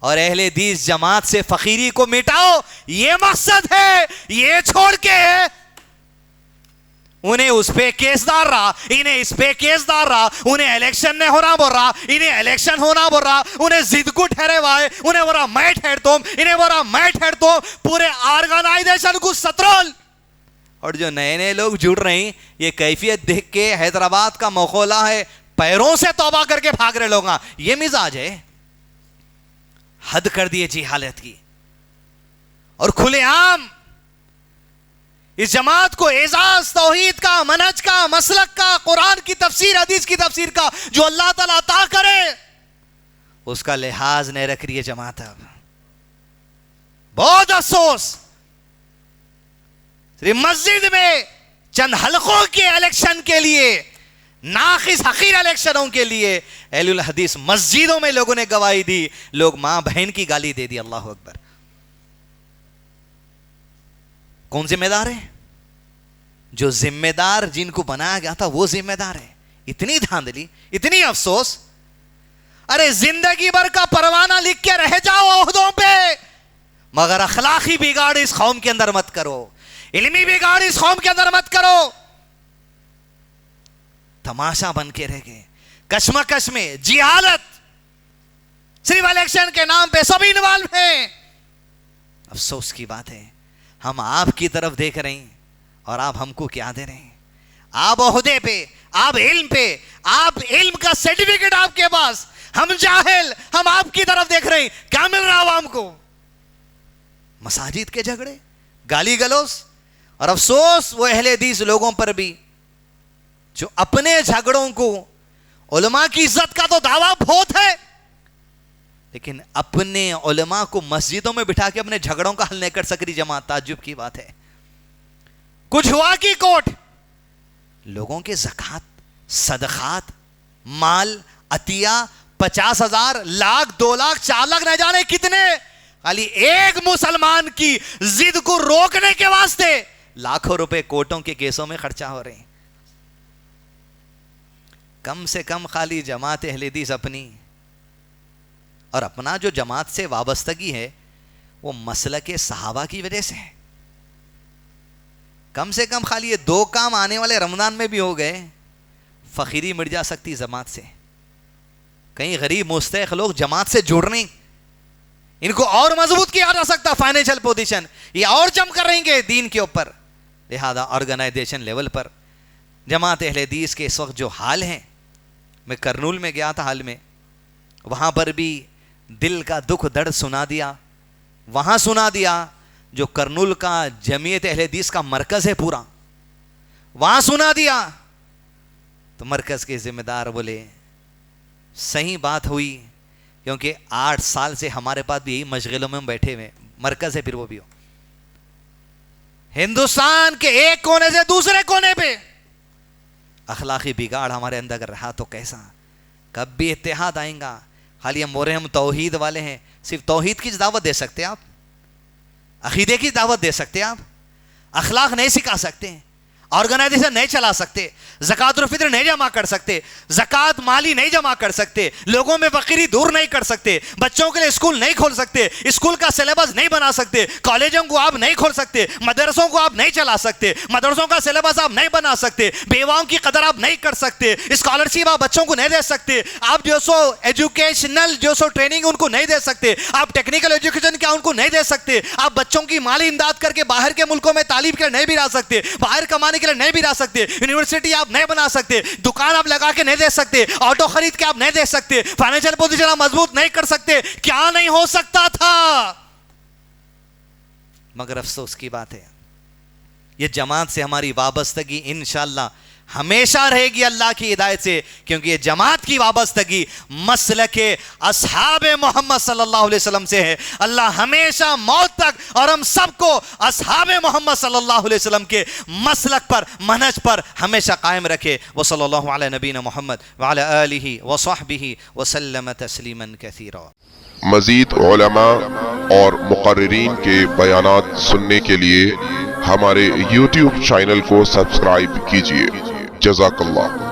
اور اہل حدیث جماعت سے فقیری کو مٹاؤ. یہ مقصد ہے. یہ چھوڑ کے انہیں اس پہ کیس دار رہا, انہیں اس پہ کیس دار رہا, انہیں الیکشن نہیں ہونا بول رہا, انہیں الیکشن ہونا بول رہا, انہیں ضد کو ٹھہرے وائے, انہیں بول رہا میں ٹھہر تم, انہیں بول رہا میں ٹھہر تم, پورے آرگنائزیشن کو سٹرول. اور جو نئے نئے لوگ جڑ رہے ہیں, یہ کیفیت دیکھ کے حیدرآباد کا مقولہ ہے, پیروں سے توبہ کر کے بھاگ رہے لوگ. یہ مزاج ہے. حد کر دیے جی حالت کی. اور کھلے عام اس جماعت کو اعزاز توحید کا، منہج کا، مسلک کا، قرآن کی تفسیر، حدیث کی تفسیر کا جو اللہ تعالیٰ عطا کرے اس کا لحاظ نہیں رکھ رہی ہے جماعت. اب بہت افسوس، صرف مسجد میں چند حلقوں کے الیکشن کے لیے، ناقص حقیر الیکشنوں کے لیے اہل الحدیث مسجدوں میں لوگوں نے گواہی دی، لوگ ماں بہن کی گالی دے دی. اللہ اکبر. کون ذمہ دار ہے؟ جو ذمہ دار جن کو بنایا گیا تھا وہ ذمہ دار ہے. اتنی دھاندلی، اتنی افسوس. ارے زندگی بھر کا پروانہ لکھ کے رہ جاؤ عہدوں پہ، مگر اخلاقی بگاڑ اس قوم کے اندر مت کرو، علمی بگاڑ اس قوم کے اندر مت کرو. تماشا بن کے رہ گئے، کشمکش میں، جہالت، صرف الیکشن کے نام پہ سب انوالو ہیں. افسوس کی بات ہے، ہم آپ کی طرف دیکھ رہے ہیں اور آپ ہم کو کیا دے رہے ہیں؟ آپ عہدے پہ، آپ علم پہ، آپ علم کا سرٹیفکیٹ آپ کے پاس، ہم جاہل، ہم آپ کی طرف دیکھ رہے ہیں. کیا مل رہا عوام کو؟ مساجد کے جھگڑے، گالی گلوز. اور افسوس وہ اہل حدیث لوگوں پر بھی جو اپنے جھگڑوں کو، علماء کی عزت کا تو دعویٰ بہت ہے، لیکن اپنے علماء کو مسجدوں میں بٹھا کے اپنے جھگڑوں کا حل نہیں کر سک رہی جماعت. تعجب کی بات ہے. کچھ ہوا کی کوٹ لوگوں کے زکوٰۃ، صدقات، مال، عطیہ 50,000، لاکھ، 2 لاکھ، 4 لاکھ نہ جانے کتنے، خالی ایک مسلمان کی ضد کو روکنے کے واسطے لاکھوں روپے کوٹوں کے کیسوں میں خرچہ ہو رہے ہیں. کم سے کم خالی جماعت اہل حدیث اپنی اور اپنا جو جماعت سے وابستگی ہے وہ مسلک صحابہ کی وجہ سے ہے. کم سے کم خالی یہ 2 کام آنے والے رمضان میں بھی ہو گئے، فقیری مٹ جا سکتی جماعت سے. کئی غریب مستحق لوگ جماعت سے جڑ رہے ہیں، ان کو اور مضبوط کیا جا سکتا، فائنینشل پوزیشن یہ اور جم کر رہیں گے دین کے اوپر. لہذا آرگنائزیشن لیول پر جماعت اہل حدیث کے اس وقت جو حال ہیں، میں کرنول میں گیا تھا حال میں، وہاں پر بھی دل کا دکھ درد سنا دیا. وہاں سنا دیا جو کرنول کا جمعیت اہل حدیث کا مرکز ہے پورا، وہاں سنا دیا. تو مرکز کے ذمہ دار بولے صحیح بات ہوئی، کیونکہ 8 سال سے ہمارے پاس بھی یہی مشغلوں میں ہم بیٹھے ہوئے، مرکز ہے پھر وہ بھی ہو. ہندوستان کے ایک کونے سے دوسرے کونے پہ اخلاقی بگاڑ ہمارے اندر اگر رہا تو کیسا؟ کب بھی اتحاد آئیں گا؟ خالی ہم بول رہے ہیں ہم توحید والے ہیں، صرف توحید کی دعوت دے سکتے آپ، عقیدے کی دعوت دے سکتے آپ، اخلاق نہیں سکھا سکتے، آرگنائزیشن نہیں چلا سکتے، زکوٰۃ الفطر نہیں جمع کر سکتے، زکوٰۃ مالی نہیں جمع کر سکتے، لوگوں میں فقیری دور نہیں کر سکتے، بچوں کے لیے اسکول نہیں کھول سکتے، اسکول کا سلیبس نہیں بنا سکتے، کالجوں کو آپ نہیں کھول سکتے، مدرسوں کو آپ نہیں چلا سکتے، مدرسوں کا سلیبس آپ نہیں بنا سکتے، بیواؤں کی قدر آپ نہیں کر سکتے، اسکالرشپ آپ بچوں کو نہیں دے سکتے، آپ جو سو ایجوکیشنل جو سو ٹریننگ ان کو نہیں دے سکتے، آپ ٹیکنیکل ایجوکیشن کیا ان کو نہیں دے سکتے، آپ بچوں کی مالی امداد کر کے باہر کے ملکوں میں تعلیم کے نہیں بھی لا سکتے، باہر کمانے کے لیے نہیں بھی لا سکتے، یونیورسٹی آپ نہیں بنا سکتے، دکان آپ لگا کے نہیں دے سکتے، آٹو خرید کے آپ نہیں دے سکتے، فائنینشل پوزیشن آپ مضبوط نہیں کر سکتے. کیا نہیں ہو سکتا تھا؟ مگر افسوس کی بات ہے یہ جماعت سے ہماری وابستگی انشاءاللہ ہمیشہ رہے گی اللہ کی ہدایت سے، کیونکہ یہ جماعت کی وابستگی مسلک اصحاب محمد صلی اللہ علیہ وسلم سے ہے. اللہ ہمیشہ موت تک اور ہم سب کو اصحاب محمد صلی اللہ علیہ وسلم کے مسلک پر، منہج پر ہمیشہ قائم رکھے. وصلی اللہ علی نبینا محمد وعلی آلہ وصحبہ وسلم تسلیما کثیرا. مزید علماء اور مقررین کے بیانات سننے کے لیے ہمارے YouTube چینل کو سبسکرائب کیجیے. جزاک اللہ.